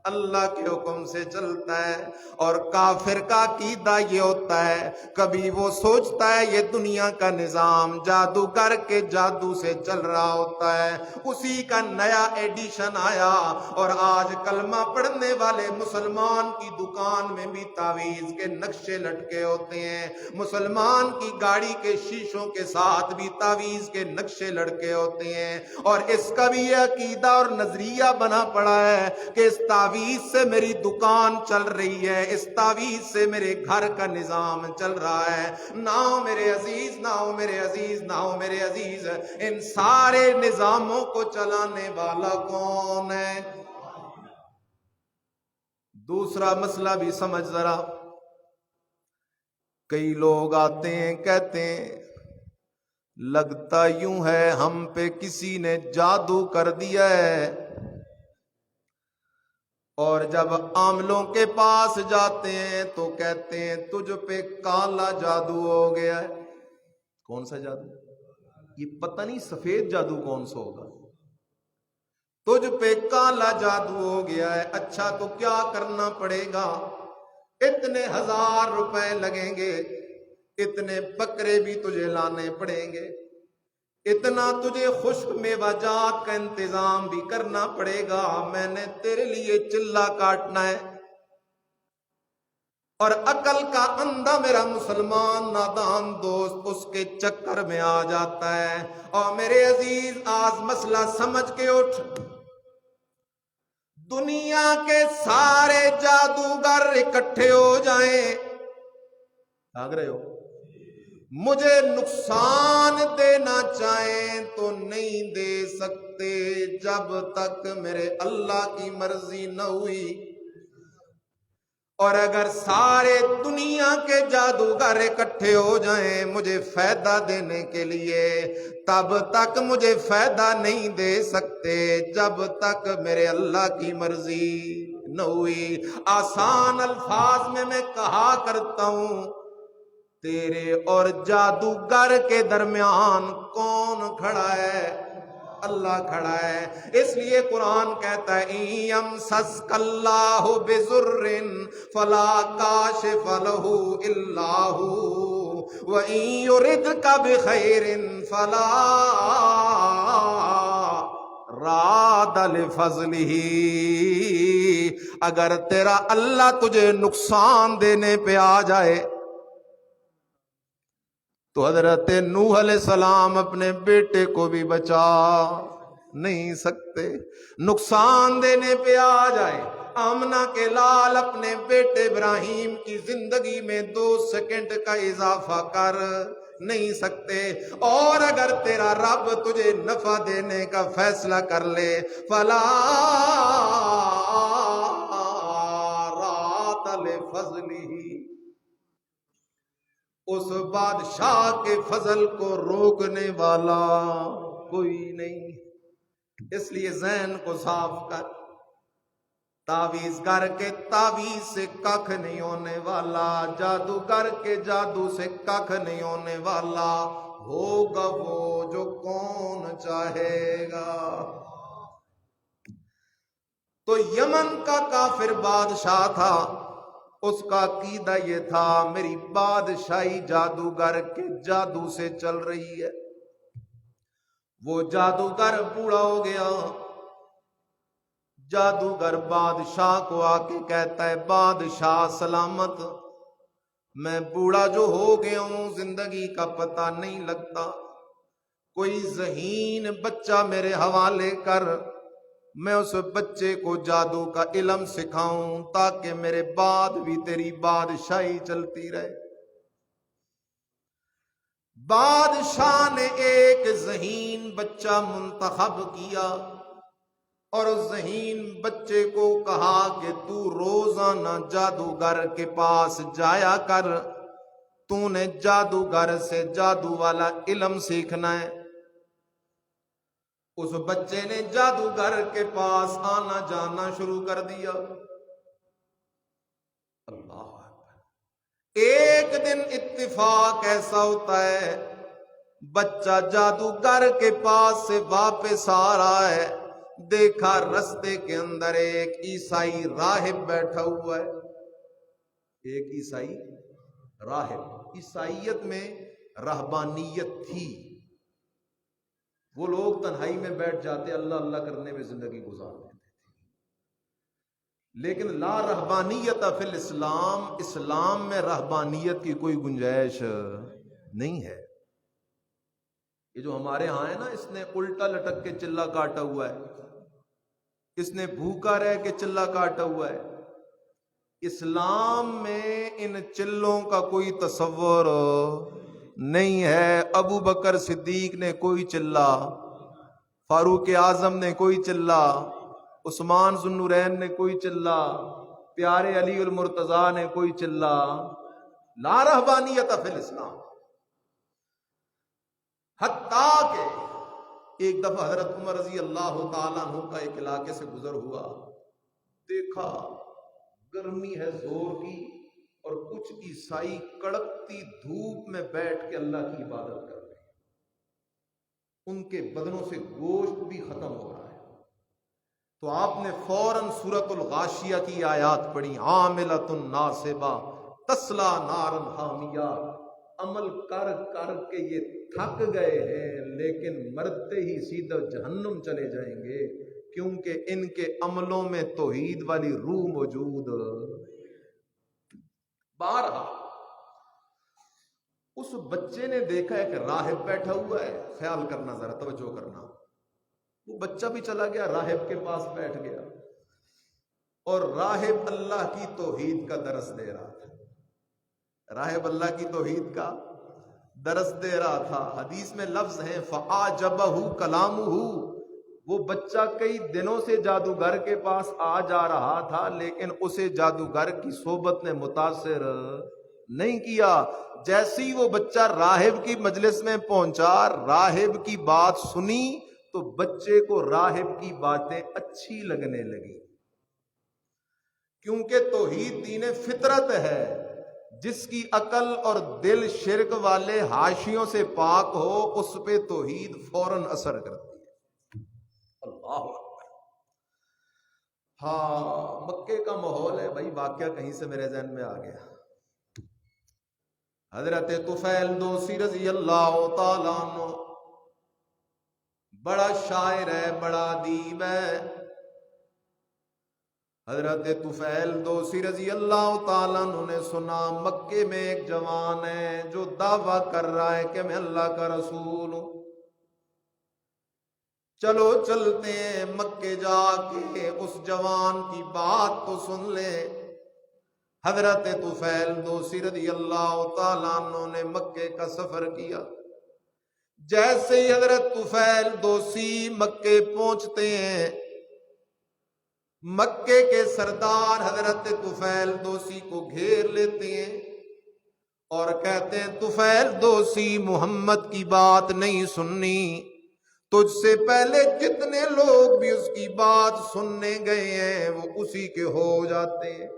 اللہ کے حکم سے چلتا ہے۔ اور کافر کا عقیدہ یہ ہوتا ہے، کبھی وہ سوچتا ہے یہ دنیا کا نظام جادوگر کے جادو سے چل رہا ہوتا ہے، اسی کا نیا ایڈیشن آیا، اور آج کلمہ پڑھنے والے مسلمان کی دکان میں بھی تعویذ کے نقشے لٹکے ہوتے ہیں، مسلمان کی گاڑی کے شیشوں کے ساتھ بھی تعویذ کے نقشے لٹکے ہوتے ہیں، اور اس کا بھی یہ عقیدہ اور نظریہ بنا پڑا ہے کہ اس تعویذ سے میری دکان چل رہی ہے، اس تعویذ سے میرے گھر کا نظام چل رہا ہے۔ نہ میرے عزیز، نہ میرے عزیز، نہ میرے عزیز، ان سارے نظاموں کو چلانے والا کون ہے؟ دوسرا مسئلہ بھی سمجھ ذرا۔ کئی لوگ آتے ہیں کہتے ہیں لگتا یوں ہے ہم پہ کسی نے جادو کر دیا ہے، اور جب عاملوں کے پاس جاتے ہیں تو کہتے ہیں تجھ پہ کالا جادو ہو گیا ہے۔ کون سا جادو؟ یہ پتہ نہیں سفید جادو کون سا ہوگا۔ تجھ پہ کالا جادو ہو گیا ہے، اچھا تو کیا کرنا پڑے گا؟ اتنے 1000 روپے لگیں گے، اتنے بکرے بھی تجھے لانے پڑیں گے، اتنا تجھے خشک میوہ جات کا انتظام بھی کرنا پڑے گا، میں نے تیرے لیے چلہ کاٹنا ہے۔ اور عقل کا اندھا میرا مسلمان نادان دوست اس کے چکر میں آ جاتا ہے۔ اور میرے عزیز آج مسئلہ سمجھ کے اٹھ، دنیا کے سارے جادوگر اکٹھے ہو جائیں، آگ رہے ہو، مجھے نقصان دینا چاہیں تو نہیں دے سکتے جب تک میرے اللہ کی مرضی نہ ہوئی۔ اور اگر سارے دنیا کے جادوگر اکٹھے ہو جائیں مجھے فائدہ دینے کے لیے، تب تک مجھے فائدہ نہیں دے سکتے جب تک میرے اللہ کی مرضی نہ ہوئی۔ آسان الفاظ میں کہا کرتا ہوں، تیرے اور جادوگر کے درمیان کون کھڑا ہے؟ اللہ کھڑا ہے۔ اس لیے قرآن کہتا ہے یَمْسَسْکَ اللَّهُ بِضُرٍّ فَلَا کَاشِفَ لَهُ إِلَّا هُوَ وَإِن يُرِدْكَ بِخَيْرٍ فَلَا رَادَ لِفَضْلِهِ۔ اگر تیرا اللہ تجھے نقصان دینے پہ آ جائے تو حضرت نوح علیہ السلام اپنے بیٹے کو بھی بچا نہیں سکتے، نقصان دینے پہ آ جائے آمنہ کے لال اپنے بیٹے ابراہیم کی زندگی میں 2 سیکنڈ کا اضافہ کر نہیں سکتے، اور اگر تیرا رب تجھے نفع دینے کا فیصلہ کر لے فلا رات لفضلہ، اس بادشاہ کے فضل کو روکنے والا کوئی نہیں۔ اس لیے ذہن کو صاف کر، تعویذگر کے تعویذ سے ککھ نہیں ہونے والا، جادوگر کے جادو سے ککھ نہیں ہونے والا، ہوگا وہ جو کون چاہے گا۔ تو یمن کا کافر بادشاہ تھا، اس کا عقیدہ یہ تھا میری بادشاہی جادوگر کے جادو سے چل رہی ہے. وہ جادوگر بوڑھا ہو گیا. جادوگر بادشاہ کو آ کے کہتا ہے بادشاہ سلامت، میں بوڑھا جو ہو گیا ہوں، زندگی کا پتہ نہیں لگتا، کوئی ذہین بچہ میرے حوالے کر، میں اس بچے کو جادو کا علم سکھاؤں تاکہ میرے بعد بھی تیری بادشاہی چلتی رہے. بادشاہ نے ایک ذہین بچہ منتخب کیا اور اس ذہین بچے کو کہا کہ تو روزانہ جادوگر کے پاس جایا کر، تو نے جادوگر سے جادو والا علم سیکھنا ہے. اس بچے نے جادوگر کے پاس آنا جانا شروع کر دیا. اللہ اکبر. ایک دن اتفاق ایسا ہوتا ہے بچہ جادوگر کے پاس سے واپس آ رہا ہے، دیکھا رستے کے اندر ایک عیسائی راہب بیٹھا ہوا ہے. ایک عیسائی راہب. عیسائیت میں رہبانیت تھی، وہ لوگ تنہائی میں بیٹھ جاتے اللہ اللہ کرنے میں زندگی گزار دیتے تھے. لیکن لا رہبانیت فی الاسلام، اسلام میں رہبانیت کی کوئی گنجائش نہیں ہے. یہ جو ہمارے ہاں ہے نا، اس نے الٹا لٹک کے چلا کاٹا ہوا ہے، اس نے بھوکا رہ کے چلا کاٹا ہوا ہے. اسلام میں ان چلوں کا کوئی تصور نہیں ہے. ابو بکر صدیق نے کوئی چلا، فاروق اعظم نے کوئی چلا، عثمان ذو النورین نے کوئی چلا، پیارے علی المرتضیٰ نے کوئی چلا. لا رہبانیت فی الاسلام. حتیٰ کہ ایک دفعہ حضرت عمر رضی اللہ تعالیٰ عنہ کا ایک علاقے سے گزر ہوا، دیکھا گرمی ہے زور کی اور کچھ عیسائی کڑکتی دھوپ میں بیٹھ کے اللہ کی عبادت کر رہے ہیں، ان کے بدنوں سے گوشت بھی ختم ہو رہا ہے. تو آپ نے فوراً سورۃ الغاشیہ کی آیات پڑھی، عاملۃ ناصبہ تصلی نارا حامیہ. عمل کر کر کے یہ تھک گئے ہیں لیکن مرتے ہی سیدھا جہنم چلے جائیں گے، کیونکہ ان کے عملوں میں توحید والی روح موجود. بارہا اس بچے نے دیکھا ہے کہ راہب بیٹھا ہوا ہے. خیال کرنا، ذرا توجہ کرنا. وہ بچہ بھی چلا گیا، راہب کے پاس بیٹھ گیا اور راہب اللہ کی توحید کا درس دے رہا تھا. راہب اللہ کی توحید کا درس دے رہا تھا. حدیث میں لفظ ہیں فَأَعْجَبَهُ كَلَامُهُ. وہ بچہ کئی دنوں سے جادوگر کے پاس آ جا رہا تھا لیکن اسے جادوگر کی صحبت نے متاثر نہیں کیا. جیسی وہ بچہ راہب کی مجلس میں پہنچا، راہب کی بات سنی تو بچے کو راہب کی باتیں اچھی لگنے لگی، کیونکہ توحید دین فطرت ہے. جس کی عقل اور دل شرک والے حاشیوں سے پاک ہو اس پہ توحید فوراً اثر کرتی ہے. اللہ اکبر. ہاں مکے کا ماحول ہے بھائی. واقعہ کہیں سے میرے ذہن میں آ گیا. حضرت طفیل دوسی رضی اللہ تعالیٰ عنہ بڑا شاعر ہے، بڑا ادیب ہے. حضرت طفیل دوسی رضی اللہ تعالیٰ عنہ نے سنا مکے میں ایک جوان ہے جو دعویٰ کر رہا ہے کہ میں اللہ کا رسول ہوں. چلو چلتے ہیں مکے جا کے اس جوان کی بات تو سن لے. حضرت طفیل دوسی رضی اللہ تعالیٰ عنہ نے مکے کا سفر کیا. جیسے ہی حضرت طفیل دوسی مکے پہنچتے ہیں، مکے کے سردار حضرت طفیل دوسی کو گھیر لیتے ہیں اور کہتے ہیں طفیل دوسی محمد کی بات نہیں سننی، تجھ سے پہلے جتنے لوگ بھی اس کی بات سننے گئے ہیں وہ اسی کے ہو جاتے ہیں.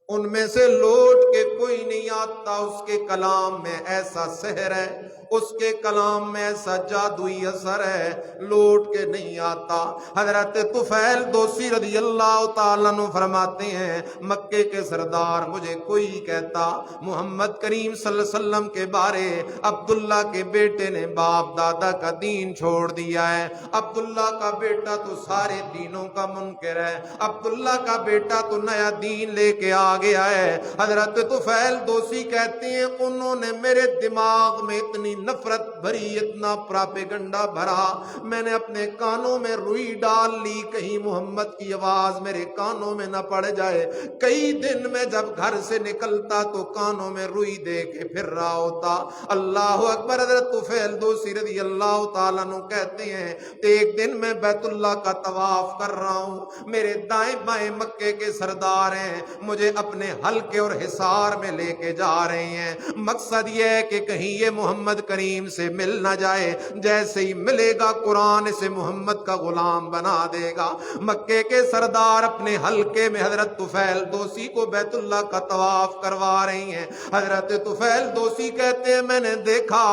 ان میں سے لوٹ کے کوئی نہیں آتا، اس کے کلام میں ایسا سحر ہے، اس کے کلام میں ایسا جادوئی اثر ہے، لوٹ کے نہیں آتا۔ حضرت طفیل دوسی رضی اللہ تعالیٰ عنہ فرماتے ہیں مکے کے سردار مجھے کوئی کہتا محمد کریم صلی اللہ علیہ وسلم کے بارے عبداللہ کے بیٹے نے باپ دادا کا دین چھوڑ دیا ہے، عبداللہ کا بیٹا تو سارے دینوں کا منکر ہے، عبداللہ کا بیٹا تو نیا دین لے کے آ گیا ہے۔ حضرت طفیل دوسی کہتے ہیں انہوں نے میرے دماغ میں اتنی نفرت بھری، اتنا پراپیگنڈا بھرا، میں نے اپنے کانوں میں روئی ڈال لی کہیں محمد کی آواز میرے کانوں میں نہ پڑ جائے۔ کئی دن میں جب گھر سے نکلتا تو کانوں میں روئی دے کے پھر رہا ہوتا۔ اللہ اکبر۔ حضرت طفیل دوسی رضی اللہ تعالیٰ عنہ کہتے ہیں ایک دن میں بیت اللہ کا طواف کر رہا ہوں، میرے دائیں بائیں مکے کے سردار ہیں، مجھے اپنے حلقے اور حصار میں لے کے جا رہے ہیں، مقصد یہ ہے کہ کہیں یہ محمد کریم سے مل نہ جائے، جیسے ہی ملے گا قرآن اسے محمد کا غلام بنا دے گا۔ مکے کے سردار اپنے حلقے میں حضرت طفیل دوسی کو بیت اللہ کا طواف کروا رہی ہیں۔ حضرت طفیل دوسی کہتے ہیں میں نے دیکھا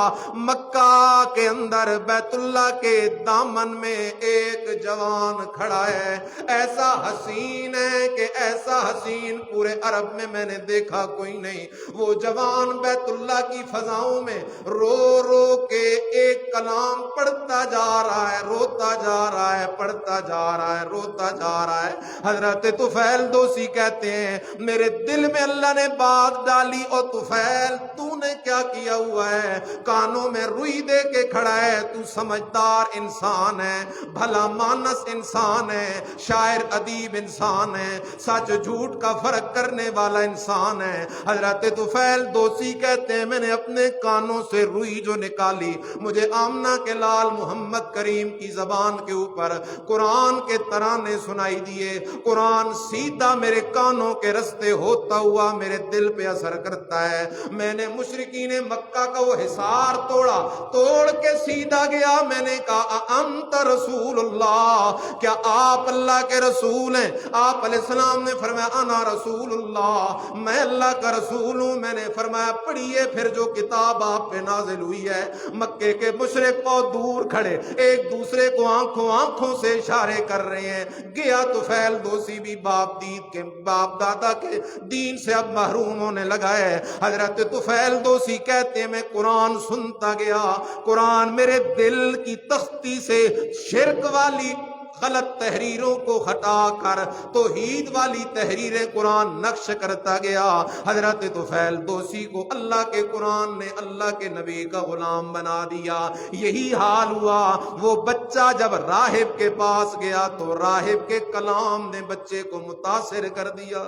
مکہ کے اندر بیت اللہ کے دامن میں ایک جوان کھڑا ہے، ایسا حسین ہے کہ ایسا حسین پورے عرب میں نے دیکھا کوئی نہیں۔ وہ جوان بیت اللہ کی فضاؤں میں رو رو کے ایک کلام پڑھتا جا رہا ہے، روتا جا رہا ہے، پڑھتا جا رہا ہے، روتا جا رہا ہے۔ حضرت طفیل دوسی کہتے ہیں میرے دل میں اللہ نے بات ڈالی، اور طفیل تو نے کیا کیا ہوا ہے؟ کانوں میں روئی دے کے کھڑا ہے، تو سمجھدار انسان ہے، بھلا مانس انسان ہے، شاعر ادیب انسان ہے، سچ جھوٹ کا فرق کرنے والا انسان ہے۔ حضرت طفیل دوسی کہتے ہیں میں نے اپنے کانوں سے روئی جو نکالی، مجھے آمنہ کے لال محمد کریم کی زبان کے اوپر قرآن کے ترانے سنائی دیے، قرآن سیدھا میرے کانوں کے رستے ہوتا ہوا میرے دل پہ اثر کرتا ہے۔ میں نے مشرکین مکہ کا وہ حصار توڑا، توڑ کے سیدھا گیا، میں نے کہا انت رسول اللہ، کیا آپ اللہ کے رسول ہیں؟ آپ علیہ السلام نے فرمایا انا رسول اللہ، میں اللہ کا رسول ہوں۔ میں نے فرمایا پڑھیے پھر جو کتاب آپ پہ نازل ہوئی ہے۔ مکے کے مشرک بہت دور کھڑے ایک دوسرے کو آنکھوں سے اشارے کر رہے ہیں۔ گیا طفیل دوسی بھی باپ دادا کے دین سے اب محروم ہونے لگا ہے۔ حضرت طفیل دوسی کہتے ہیں میں قرآن سنتا گیا، قرآن میرے دل کی تختی سے شرک والی غلط تحریروں کو ہٹا کر توحید والی تحریریں قرآن نقش کرتا گیا۔ حضرت طفیل دوسی کو اللہ کے قرآن نے اللہ کے نبی کا غلام بنا دیا۔ یہی حال ہوا، وہ بچہ جب راہب کے پاس گیا تو راہب کے کلام نے بچے کو متاثر کر دیا،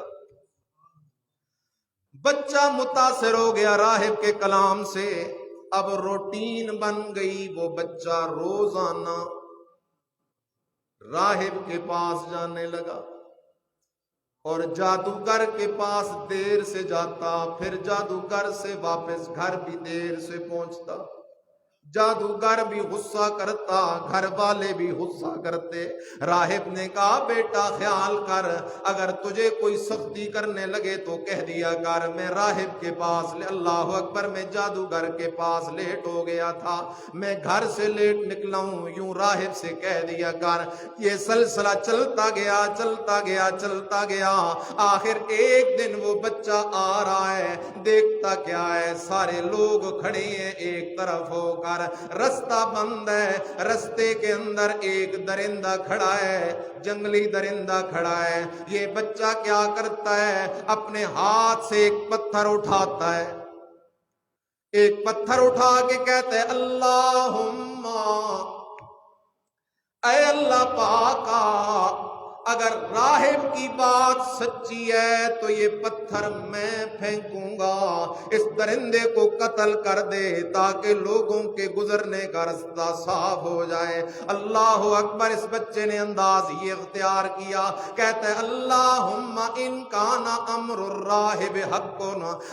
بچہ متاثر ہو گیا راہب کے کلام سے۔ اب روٹین بن گئی، وہ بچہ روزانہ راہب کے پاس جانے لگا اور جادوگر کے پاس دیر سے جاتا، پھر جادوگر سے واپس گھر بھی دیر سے پہنچتا۔ جادوگر بھی غصہ کرتا، گھر والے بھی غصہ کرتے۔ راہب نے کہا بیٹا خیال کر، اگر تجھے کوئی سختی کرنے لگے تو کہہ دیا کر میں راہب کے پاس اللہ اکبر میں جادوگر کے پاس لیٹ ہو گیا تھا، میں گھر سے لیٹ نکلا ہوں، یوں راہب سے کہہ دیا کر۔ یہ سلسلہ چلتا گیا چلتا گیا چلتا گیا، آخر ایک دن وہ بچہ آ رہا ہے، دیکھتا کیا ہے سارے لوگ کھڑے ہیں ایک طرف ہو کر، رستہ بند ہے، رستے کے اندر ایک درندہ کھڑا ہے، جنگلی درندہ کھڑا ہے۔ یہ بچہ کیا کرتا ہے، اپنے ہاتھ سے ایک پتھر اٹھاتا ہے، ایک پتھر اٹھا کے کہتا ہے اللہم، اے اللہ پاکا، اگر راہب کی بات سچی ہے تو یہ پتھر میں پھینکوں گا، اس درندے کو قتل کر دے تاکہ لوگوں کے گزرنے کا رستہ صاف ہو جائے۔ اللہ اکبر۔ اس بچے نے انداز یہ اختیار کیا، کہتا ہے اللہم ان کان امر الراہب حق،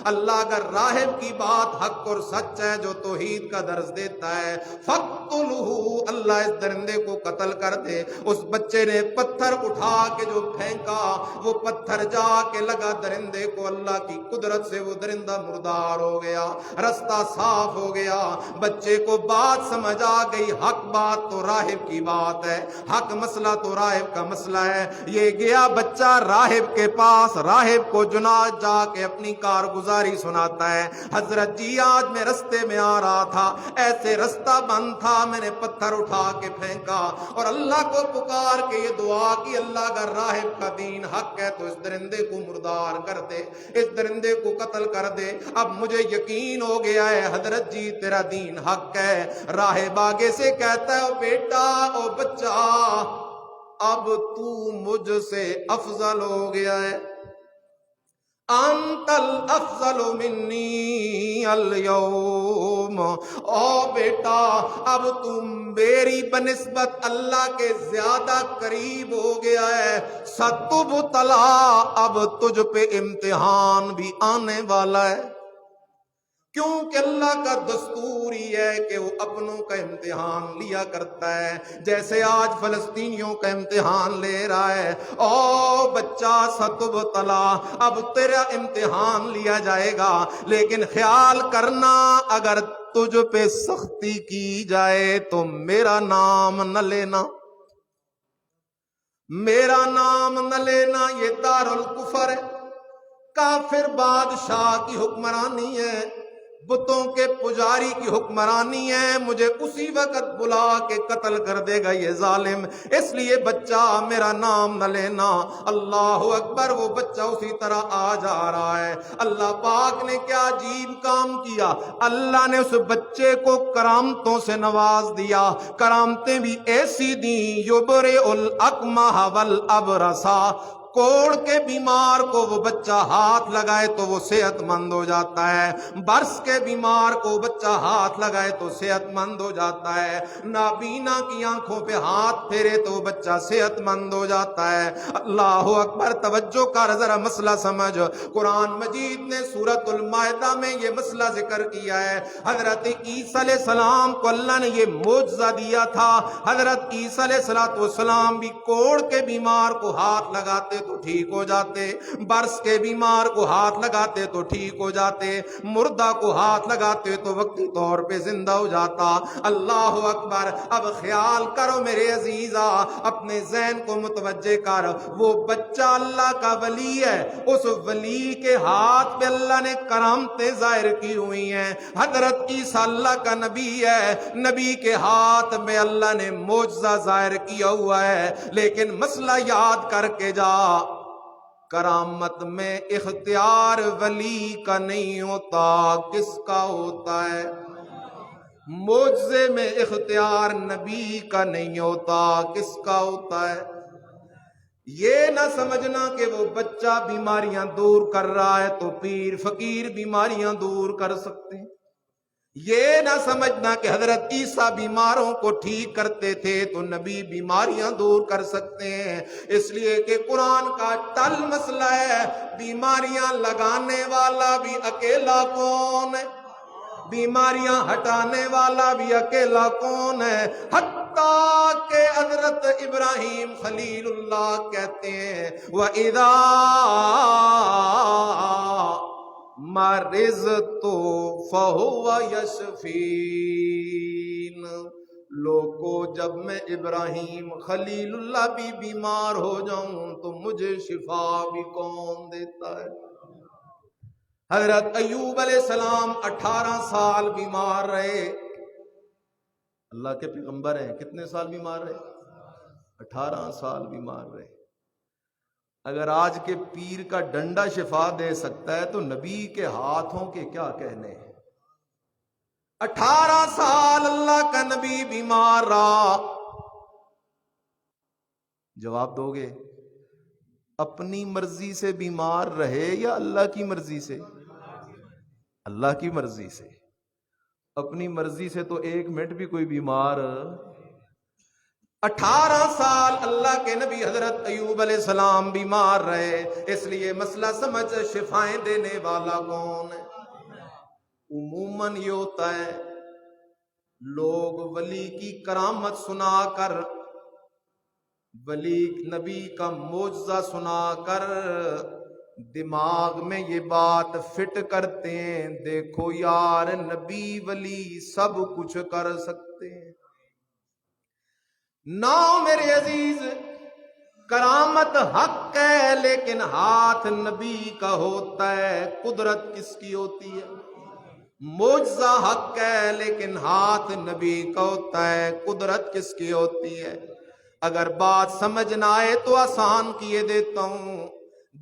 اللہ اگر راہب کی بات حق اور سچ ہے جو توحید کا درس دیتا ہے، فقتلہ، اللہ اس درندے کو قتل کر دے۔ اس بچے نے پتھر اٹھا اٹھا کے جو پھینکا وہ پتھر جا کے لگا درندے کو، اللہ کی قدرت سے وہ درندہ مردار ہو گیا، رستہ صاف ہو گیا۔ بچے کو بات سمجھ آ گئی، حق بات تو راہب کی بات ہے، حق مسئلہ تو راہب کا مسئلہ ہے۔ یہ گیا بچہ راہب کے پاس، راہب کو جناد جا کے اپنی کارگزاری سناتا ہے، حضرت جی آج میں رستے میں آ رہا تھا، ایسے رستہ بند تھا، میں نے پتھر اٹھا کے پھینکا اور اللہ کو پکار کے یہ دعا کی، اللہ اگر راہب کا دین حق ہے تو اس درندے کو مردار کر دے، اس درندے کو قتل کر دے۔ اب مجھے یقین ہو گیا ہے حضرت جی تیرا دین حق ہے۔ راہب آگے سے کہتا ہے، او بیٹا، او بچہ، اب تو مجھ سے افضل ہو گیا ہے، انت الافضل منی اليوم، او بیٹا اب تم میری بنسبت اللہ کے زیادہ قریب ہو گیا ہے، ستبتلا، اب تجھ پہ امتحان بھی آنے والا ہے، کیونکہ اللہ کا دستور ہی ہے کہ وہ اپنوں کا امتحان لیا کرتا ہے، جیسے آج فلسطینیوں کا امتحان لے رہا ہے۔ او بچہ ستبتلا، اب تیرا امتحان لیا جائے گا، لیکن خیال کرنا اگر تجھ پہ سختی کی جائے تو میرا نام نہ لینا، میرا نام نہ لینا، یہ دارالکفر ہے، کافر بادشاہ کی حکمرانی ہے، بتوں کے پجاری کی حکمرانی ہے، مجھے اسی وقت بلا کے قتل کر دے گا یہ ظالم، اس لیے بچہ میرا نام نہ لینا۔ اللہ اکبر، وہ بچہ اسی طرح آ جا رہا ہے۔ اللہ پاک نے کیا عجیب کام کیا، اللہ نے اس بچے کو کرامتوں سے نواز دیا، کرامتیں بھی ایسی دیں، یبرئ الاکمہ والابرص، کوڑ کے بیمار کو وہ بچہ ہاتھ لگائے تو وہ صحت مند ہو جاتا ہے، برس کے بیمار کو بچہ ہاتھ لگائے تو صحت مند ہو جاتا ہے، نابینا کی آنکھوں پہ ہاتھ پھیرے تو بچہ صحت مند ہو جاتا ہے۔ اللہ اکبر، توجہ کر ذرا مسئلہ سمجھ، قرآن مجید نے سورۃ المائدہ میں یہ مسئلہ ذکر کیا ہے۔ حضرت عیسیٰ علیہ السلام کو اللہ نے یہ معجزہ دیا تھا، حضرت عیسیٰ علیہ السلام بھی کوڑ کے بیمار کو ہاتھ لگاتے تو ٹھیک ہو جاتے، برس کے بیمار کو ہاتھ لگاتے تو ٹھیک ہو جاتے، مردہ کو ہاتھ لگاتے تو وقتی طور پہ زندہ ہو جاتا۔ اللہ اکبر، اب خیال کرو میرے عزیزا، اپنے ذہن کو متوجہ کر، وہ بچہ اللہ کا ولی ہے، اس ولی کے ہاتھ پہ اللہ نے کرامتیں ظاہر کی ہوئی ہیں، حضرت عیسیٰ اللہ کا نبی ہے، نبی کے ہاتھ میں اللہ نے معجزہ ظاہر کیا ہوا ہے، لیکن مسئلہ یاد کر کے جا، کرامت میں اختیار ولی کا نہیں ہوتا، کس کا ہوتا ہے؟ معجزے میں اختیار نبی کا نہیں ہوتا، کس کا ہوتا ہے؟ یہ نہ سمجھنا کہ وہ بچہ بیماریاں دور کر رہا ہے تو پیر فقیر بیماریاں دور کر سکتے ہیں، یہ نہ سمجھنا کہ حضرت عیسیٰ بیماروں کو ٹھیک کرتے تھے تو نبی بیماریاں دور کر سکتے ہیں، اس لیے کہ قرآن کا ٹل مسئلہ ہے، بیماریاں لگانے والا بھی اکیلا کون ہے، بیماریاں ہٹانے والا بھی اکیلا کون ہے، حتیٰ کہ حضرت ابراہیم خلیل اللہ کہتے ہیں وَإِذَا مَرِضْتُ فَهُوَ يَشْفِينِ، لوگو جب میں ابراہیم خلیل اللہ بھی بیمار ہو جاؤں تو مجھے شفا بھی کون دیتا ہے؟ حضرت ایوب علیہ السلام 18 سال بیمار رہے، اللہ کے پیغمبر ہیں، کتنے سال بیمار رہے؟ 18 سال بیمار رہے۔ اگر آج کے پیر کا ڈنڈا شفا دے سکتا ہے تو نبی کے ہاتھوں کے کیا کہنے ہیں؟ 18 سال اللہ کا نبی بیمار رہا۔ جواب دو گے؟ اپنی مرضی سے بیمار رہے یا اللہ کی مرضی سے؟ اللہ کی مرضی سے۔ اپنی مرضی سے تو 1 منٹ بھی کوئی بیمار 18 سال اللہ کے نبی حضرت ایوب علیہ السلام بیمار رہے، اس لیے مسئلہ سمجھ، شفائیں دینے والا کون ہے؟ عموماً یہ ہوتا ہے لوگ ولی کی کرامت سنا کر ولی نبی کا معجزہ سنا کر دماغ میں یہ بات فٹ کرتے ہیں، دیکھو یار نبی ولی سب کچھ کر سکتے ہیں۔ نہ میرے عزیز، کرامت حق ہے لیکن ہاتھ نبی کا ہوتا ہے، قدرت کس کی ہوتی ہے؟ معجزہ حق ہے لیکن ہاتھ نبی کا ہوتا ہے، قدرت کس کی ہوتی ہے؟ اگر بات سمجھ نہ آئے تو آسان کیے دیتا ہوں۔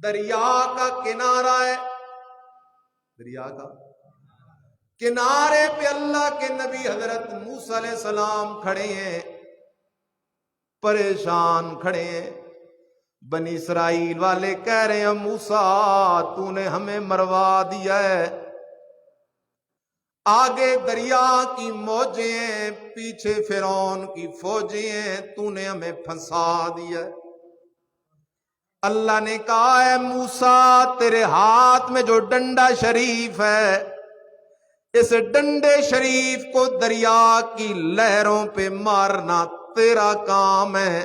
دریا کا کنارہ ہے، دریا کا کنارے پہ اللہ کے نبی حضرت موسیٰ علیہ السلام کھڑے ہیں، پریشان کھڑے ہیں۔ بنی اسرائیل والے کہہ رہے ہیں موسیٰ تو نے ہمیں مروا دیا ہے، آگے دریا کی موجیں ہیں، پیچھے فرعون کی فوجیں ہیں، تو نے ہمیں پھنسا دیا ہے۔ اللہ نے کہا ہے موسیٰ تیرے ہاتھ میں جو ڈنڈا شریف ہے، اس ڈنڈے شریف کو دریا کی لہروں پہ مارنا تیرا کام ہے،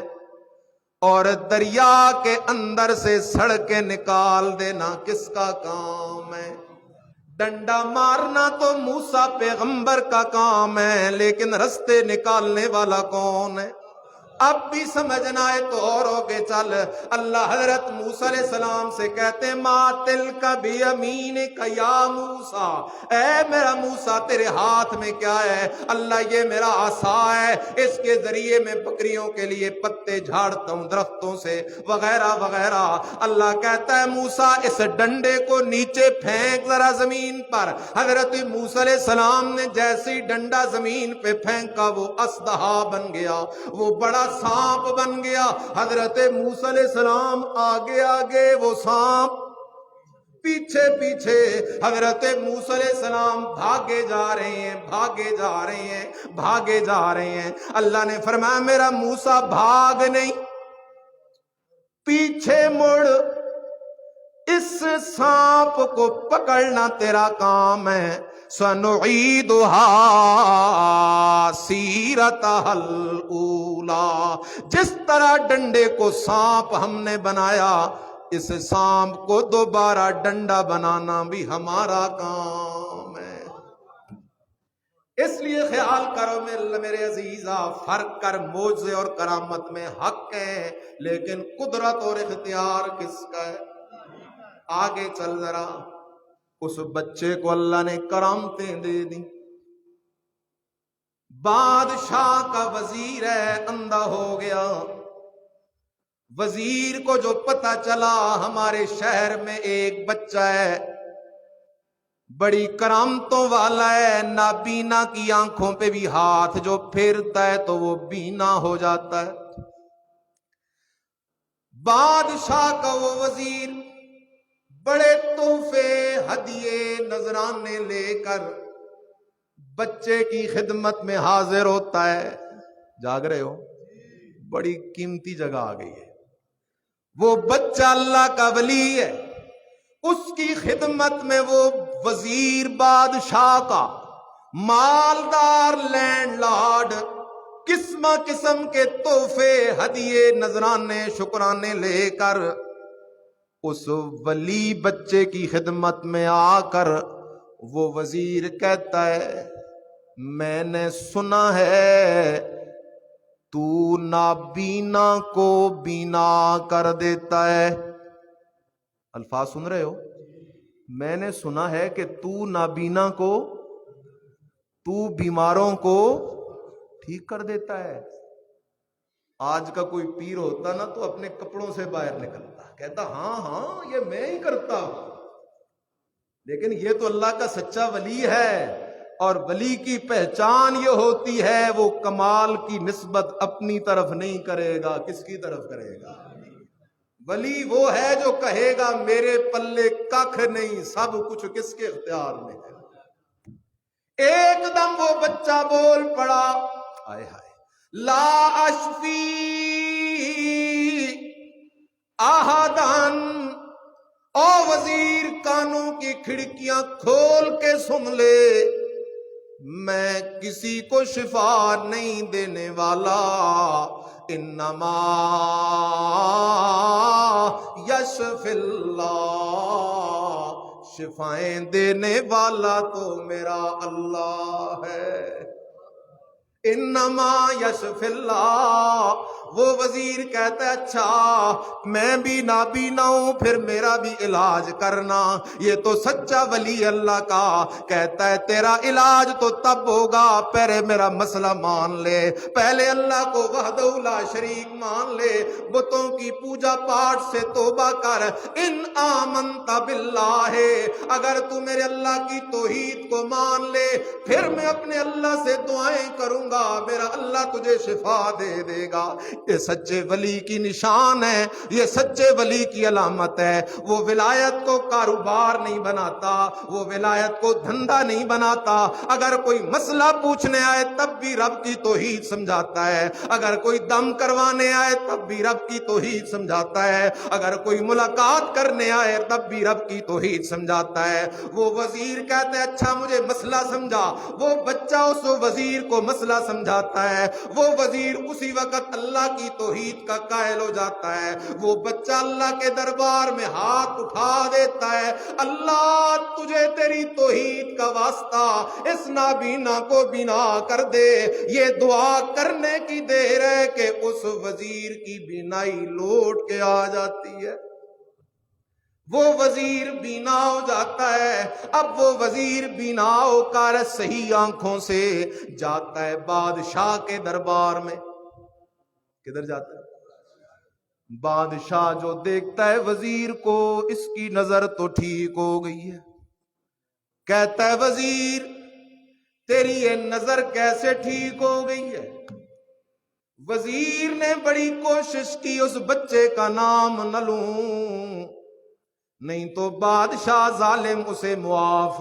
اور دریا کے اندر سے سڑکیں نکال دینا کس کا کام ہے؟ ڈنڈا مارنا تو موسیٰ پیغمبر کا کام ہے، لیکن رستے نکالنے والا کون ہے؟ اب بھی سمجھنا ہے تو اور ہوگے چل۔ اللہ حضرت موسیٰ علیہ السلام سے کہتے ہیں ما تلک بیمینک یا موسیٰ، اے میرا موسیٰ تیرے ہاتھ میں کیا ہے؟ اللہ یہ میرا عصا ہے، اس کے ذریعے میں بکریوں کے لیے پتے جھاڑتا ہوں درختوں سے وغیرہ وغیرہ۔ اللہ کہتا ہے موسیٰ اس ڈنڈے کو نیچے پھینک ذرا زمین پر۔ حضرت موسیٰ علیہ السلام نے جیسی ڈنڈا زمین پہ پھینکا وہ اژدہا بن گیا، وہ بڑا سانپ بن گیا۔ حضرت موسیٰ علیہ السلام آگے آگے، وہ سانپ پیچھے پیچھے۔ حضرت موسیٰ علیہ السلام بھاگے جا رہے ہیں، بھاگے جا رہے ہیں، بھاگے جا رہے ہیں۔ اللہ نے فرمایا میرا موسیٰ بھاگ نہیں، پیچھے مڑ، اس سانپ کو پکڑنا تیرا کام ہے۔ سَنُعِيدُهَا سِيرَتَهَا الْأُولَى، جس طرح ڈنڈے کو سانپ ہم نے بنایا، اس سانپ کو دوبارہ ڈنڈا بنانا بھی ہمارا کام ہے۔ اس لیے خیال کرو میرے عزیزا، فرق کر معجزے اور کرامت میں حق ہے، لیکن قدرت اور اختیار کس کا ہے؟ آگے چل ذرا۔ اس بچے کو اللہ نے کرامتیں دے دی، بادشاہ کا وزیر ہے، اندھا ہو گیا۔ وزیر کو جو پتہ چلا ہمارے شہر میں ایک بچہ ہے بڑی کرامتوں والا ہے، نابینا کی آنکھوں پہ بھی ہاتھ جو پھیرتا ہے تو وہ بینا ہو جاتا ہے۔ بادشاہ کا وہ وزیر بڑے تحفے ہدیے نذرانے لے کر بچے کی خدمت میں حاضر ہوتا ہے۔ جاگ رہے ہو؟ بڑی قیمتی جگہ آ گئی ہے۔ وہ بچہ اللہ کا ولی ہے، اس کی خدمت میں وہ وزیر بادشاہ کا مالدار لینڈ لارڈ قسم قسم کے تحفے ہدیے نذرانے شکرانے لے کر اس ولی بچے کی خدمت میں آ کر وہ وزیر کہتا ہے میں نے سنا ہے تو نابینا کو بینا کر دیتا ہے۔ الفاظ سن رہے ہو؟ میں نے سنا ہے کہ تو نابینا کو، تو بیماروں کو ٹھیک کر دیتا ہے۔ آج کا کوئی پیر ہوتا نا تو اپنے کپڑوں سے باہر نکلتا، کہتا ہاں ہاں یہ میں ہی کرتا ہوں، لیکن یہ تو اللہ کا سچا ولی ہے، اور ولی کی پہچان یہ ہوتی ہے وہ کمال کی نسبت اپنی طرف نہیں کرے گا، کس کی طرف کرے گا؟ ولی وہ ہے جو کہے گا میرے پلے ککھ نہیں، سب کچھ کس کے اختیار میں ہے۔ ایک دم وہ بچہ بول پڑا آئے ہائے لا اشفی احدن۔ او وزیر کانوں کی کھڑکیاں کھول کے سن لے، میں کسی کو شفا نہیں دینے والا، انما یشفی اللہ، شفائیں دینے والا تو میرا اللہ ہے۔ انما یشفی اللہ، وہ وزیر کہتا ہے اچھا میں بھی نابینا ہوں، پھر میرا بھی علاج کرنا۔ یہ تو سچا ولی اللہ کا کہتا ہے تیرا علاج تو تب ہوگا، پہلے میرا مسئلہ مان لے، پہلے اللہ کو وحدہ لا شریک مان لے، بتوں کی پوجا پاٹ سے توبہ کر۔ ان آمنت باللہ، اگر تو میرے اللہ کی توحید کو مان لے، پھر میں اپنے اللہ سے دعائیں کروں گا، میرا اللہ تجھے شفا دے دے گا۔ یہ سچے ولی کی نشان ہے، یہ سچے ولی کی علامت ہے۔ وہ ولایت کو کاروبار نہیں بناتا، وہ ولایت کو دھندا نہیں بناتا۔ اگر کوئی مسئلہ پوچھنے آئے تب بھی رب کی توحید سمجھاتا ہے، اگر کوئی دم کروانے آئے تب بھی رب کی توحید سمجھاتا ہے، اگر کوئی ملاقات کرنے آئے تب بھی رب کی توحید سمجھاتا ہے۔ وہ وزیر کہتا ہے اچھا مجھے مسئلہ سمجھا، وہ بچہ اس وزیر کو مسئلہ سمجھاتا ہے، وہ وزیر اسی وقت اللہ کی توحید کا قائل ہو جاتا ہے۔ وہ بچہ اللہ کے دربار میں ہاتھ اٹھا دیتا ہے، اللہ تجھے تیری توحید کا واسطہ اس نابینا کو بینا کر دے۔ یہ دعا کرنے کی دیر ہے کہ اس وزیر کی بینائی لوٹ کے آ جاتی ہے، وہ وزیر بینا ہو جاتا ہے۔ اب وہ وزیر بینا ہو کر صحیح آنکھوں سے جاتا ہے بادشاہ کے دربار میں۔ کدھر جاتا ہے؟ بادشاہ جو دیکھتا ہے وزیر کو، اس کی نظر تو ٹھیک ہو گئی ہے، کہتا ہے وزیر تیری یہ نظر کیسے ٹھیک ہو گئی ہے؟ وزیر نے بڑی کوشش کی اس بچے کا نام نہ لوں، نہیں تو بادشاہ ظالم اسے معاف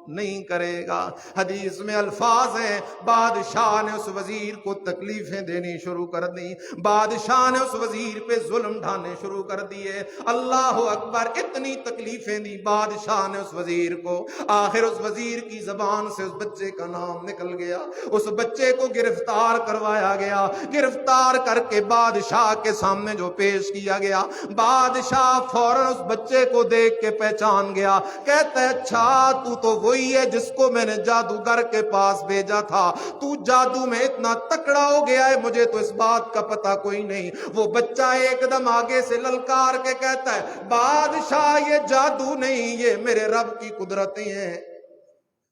نہیں کرے گا۔ حدیث میں الفاظ ہیں بادشاہ نے اس وزیر کو تکلیفیں دینی شروع کر دی، بادشاہ نے اس وزیر پہ ظلم ڈھانے شروع کر دیے۔ اللہ اکبر، اتنی تکلیفیں دی بادشاہ نے اس وزیر کو، آخر اس وزیر کی زبان سے اس بچے کا نام نکل گیا، اس بچے کو گرفتار کروایا گیا، گرفتار کر کے بادشاہ کے سامنے جو پیش کیا گیا، بادشاہ فوراً اس بچے کو دیکھ کے پہچان گیا، کہتا ہے اچھا تو وہی ہے جس کو میں نے جادوگر کے پاس بھیجا تھا، تو جادو میں اتنا تکڑا ہو گیا ہے، مجھے تو اس بات کا پتہ کوئی نہیں۔ وہ بچہ ایک دم آگے سے للکار کے کہتا ہے بادشاہ یہ جادو نہیں، یہ میرے رب کی قدرتیں ہیں،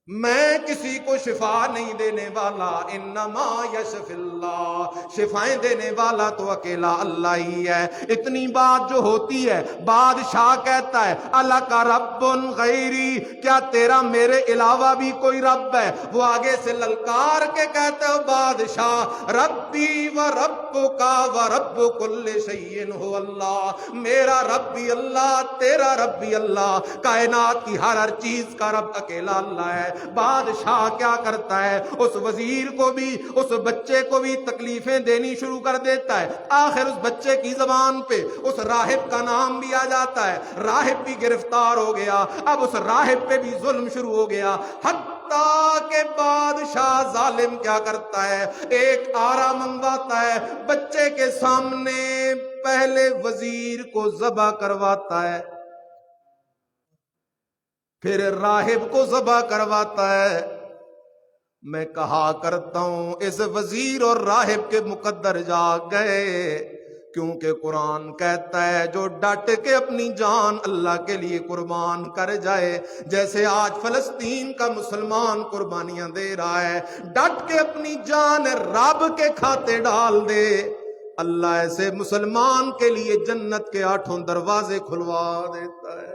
میں کسی کو شفا نہیں دینے والا، انما یشفی اللہ، شفائیں دینے والا تو اکیلا اللہ ہی ہے۔ اتنی بات جو ہوتی ہے بادشاہ کہتا ہے اللہ کا رب غیری، کیا تیرا میرے علاوہ بھی کوئی رب ہے؟ وہ آگے سے للکار کے کہتا ہے بادشاہ ربی و رب کا و رب کل شیء هو اللہ، میرا رب بھی اللہ، تیرا رب بھی اللہ، کائنات کی ہر چیز کا رب اکیلا اللہ ہے۔ بادشاہ کیا کرتا ہے، اس وزیر کو بھی اس بچے کو بھی تکلیفیں دینی شروع کر دیتا ہے۔ آخر اس بچے کی زبان پہ اس راہب کا نام بھی آ جاتا ہے، راہب بھی گرفتار ہو گیا، اب اس راہب پہ بھی ظلم شروع ہو گیا، حتیٰ کہ بادشاہ ظالم کیا کرتا ہے، ایک آرا منگواتا ہے، بچے کے سامنے پہلے وزیر کو ذبح کرواتا ہے، پھر راہب کو ذبح کرواتا ہے۔ میں کہا کرتا ہوں اس وزیر اور راہب کے مقدر جاگ گئے، کیونکہ قرآن کہتا ہے جو ڈٹ کے اپنی جان اللہ کے لیے قربان کر جائے، جیسے آج فلسطین کا مسلمان قربانیاں دے رہا ہے، ڈٹ کے اپنی جان رب کے کھاتے ڈال دے، اللہ ایسے مسلمان کے لیے جنت کے 8 دروازے کھلوا دیتا ہے۔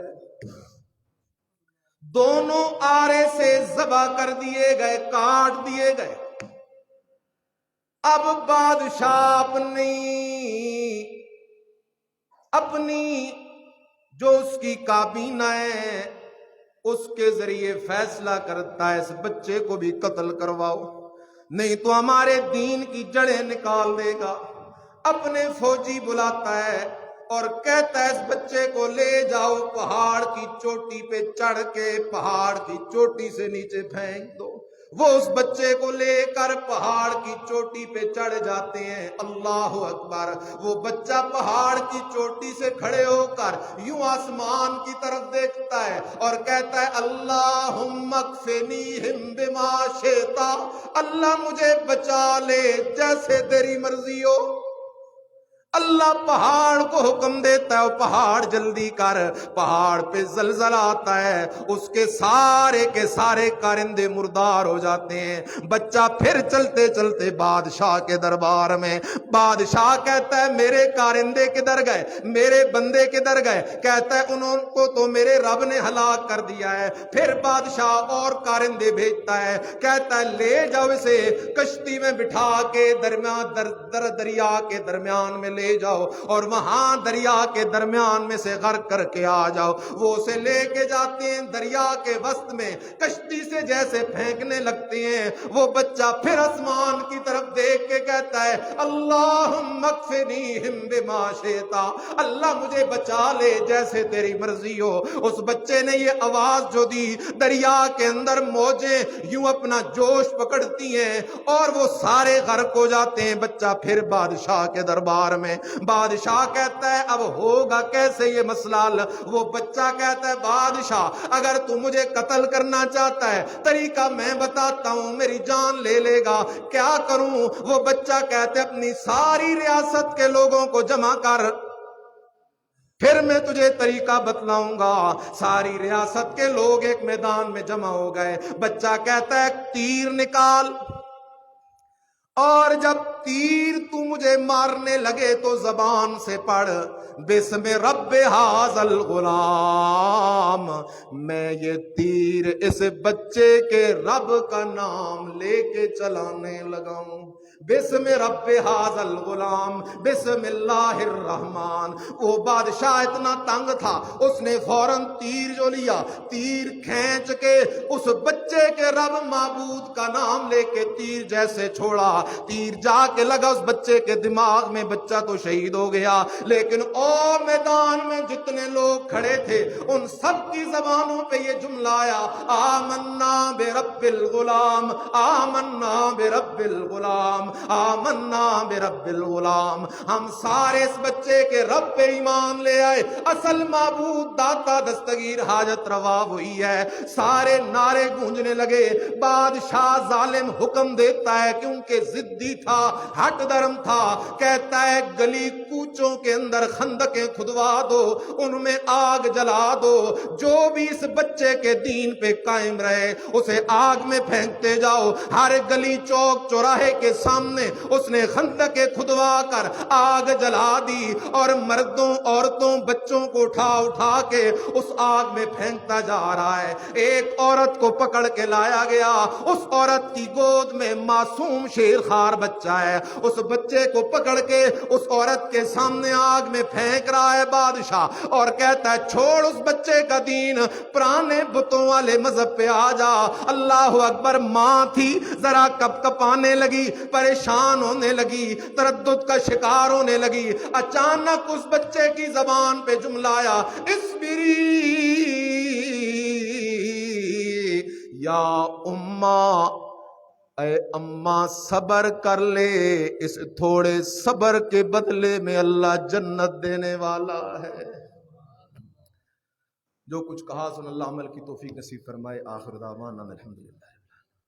دونوں آرے سے ذبح کر دیے گئے، کاٹ دیے گئے۔ اب بادشاہ اپنی جو اس کی کابینہ ہے اس کے ذریعے فیصلہ کرتا ہے اس بچے کو بھی قتل کرواؤ، نہیں تو ہمارے دین کی جڑیں نکال دے گا۔ اپنے فوجی بلاتا ہے اور کہتا ہے اس بچے کو لے جاؤ پہاڑ کی چوٹی پہ چڑھ کے پہاڑ کی چوٹی سے نیچے پھینک دو۔ وہ اس بچے کو لے کر پہاڑ کی چوٹی پہ چڑھ جاتے ہیں۔ اللہ اکبر۔ وہ بچہ پہاڑ کی چوٹی سے کھڑے ہو کر یوں آسمان کی طرف دیکھتا ہے اور کہتا ہے اللہم اکفنیہم بما شئت، اللہ مجھے بچا لے جیسے تیری مرضی ہو۔ اللہ پہاڑ کو حکم دیتا ہے پہاڑ جلدی کر، پہاڑ پہ زلزلہ آتا ہے، اس کے سارے کارندے مردار ہو جاتے ہیں۔ بچہ پھر چلتے چلتے بادشاہ کے دربار میں، بادشاہ کہتا ہے میرے کارندے کدھر گئے، میرے بندے کدھر گئے؟ کہتا ہے انہوں کو تو میرے رب نے ہلاک کر دیا ہے۔ پھر بادشاہ اور کارندے بھیجتا ہے، کہتا ہے لے جاؤ اسے کشتی میں بٹھا کے دریا کے درمیان میں لے جاؤ اور وہاں دریا کے درمیان میں سے غرق کر کے آ جاؤ۔ وہ اسے لے کے جاتے ہیں دریا کے وسط میں، کشتی سے جیسے پھینکنے لگتے ہیں، وہ بچہ پھر آسمان کی طرف دیکھ کے کہتا ہے اللہم اکفنیہم بما شئت، اللہ مجھے بچا لے جیسے تیری مرضی ہو۔ اس بچے نے یہ آواز جو دی، دریا کے اندر موجیں یوں اپنا جوش پکڑتی ہیں اور وہ سارے غرق ہو جاتے ہیں۔ بچہ پھر بادشاہ کے دربار میں، بادشاہ کہتا ہے اب ہوگا کیسے یہ مسئلہ حل؟ وہ بچہ کہتا ہے بادشاہ اگر تو مجھے قتل کرنا چاہتا ہے طریقہ میں بتاتا ہوں، میری جان لے لے گا، کیا کروں؟ وہ بچہ کہتا ہے اپنی ساری ریاست کے لوگوں کو جمع کر، پھر میں تجھے طریقہ بتلاؤں گا۔ ساری ریاست کے لوگ ایک میدان میں جمع ہو گئے۔ بچہ کہتا ہے تیر نکال، اور جب تیر تو مجھے مارنے لگے تو زبان سے پڑھ بسم رب ھذا الغلام، میں یہ تیر اس بچے کے رب کا نام لے کے چلانے لگا ہوں۔ بسم رب ھذا الغلام، بسم اللہ الرحمن۔ وہ بادشاہ اتنا تنگ تھا، اس نے فوراً تیر جو لیا، تیر کھینچ کے اس بچے کے رب معبود کا نام لے کے تیر جیسے چھوڑا، تیر جا کے لگا اس بچے کے دماغ میں، بچہ تو شہید ہو گیا۔ لیکن اور میدان میں جتنے لوگ کھڑے تھے ان سب کی زبانوں پہ یہ جملہ آیا آمنا برب الغلام، آمنا برب الغلام، آمنا برب الغلام۔ ہم سارے اس بچے کے رب پہ ایمان لے آئے، اصل معبود داتا دستگیر حاجت روا وہی ہے۔ سارے نعرے گونجنے لگے۔ بادشاہ ظالم حکم دیتا ہے کیونکہ ضدی تھا، ہٹ درم تھا، کہتا ہے گلی کوچوں کے اندر خندقیں کھدوا دو، ان میں آگ جلا دو، جو بھی اس بچے کے دین پہ قائم رہے اسے آگ میں پھینکتے جاؤ۔ ہر گلی چوک چوراہے کے سامنے اس نے خندقیں کھدوا کر آگ جلا دی اور مردوں عورتوں بچوں کو اٹھا اٹھا کے اس آگ میں پھینکتا جا رہا ہے۔ ایک عورت کو پکڑ کے لایا گیا، اس عورت کی گود میں معصوم شیرخوار بچہ ہے، اس بچے کو پکڑ کے اس عورت کے سامنے آگ میں پھینک رہا ہے بادشاہ، اور کہتا ہے چھوڑ اس بچے کا دین، پرانے بتوں والے مذہب پہ آ جا۔ اللہ اکبر۔ ماں تھی ذرا کپ کپانے لگی، پریشان ہونے لگی، تردد کا شکار ہونے لگی۔ اچانک اس بچے کی زبان پہ جملہ آیا اصبری یا اماں، اے اماں صبر کر لے، اس تھوڑے صبر کے بدلے میں اللہ جنت دینے والا ہے۔ جو کچھ کہا سن اللہ عمل کی توفیق نصیب فرمائے۔ آخر دعوانا الحمدللہ۔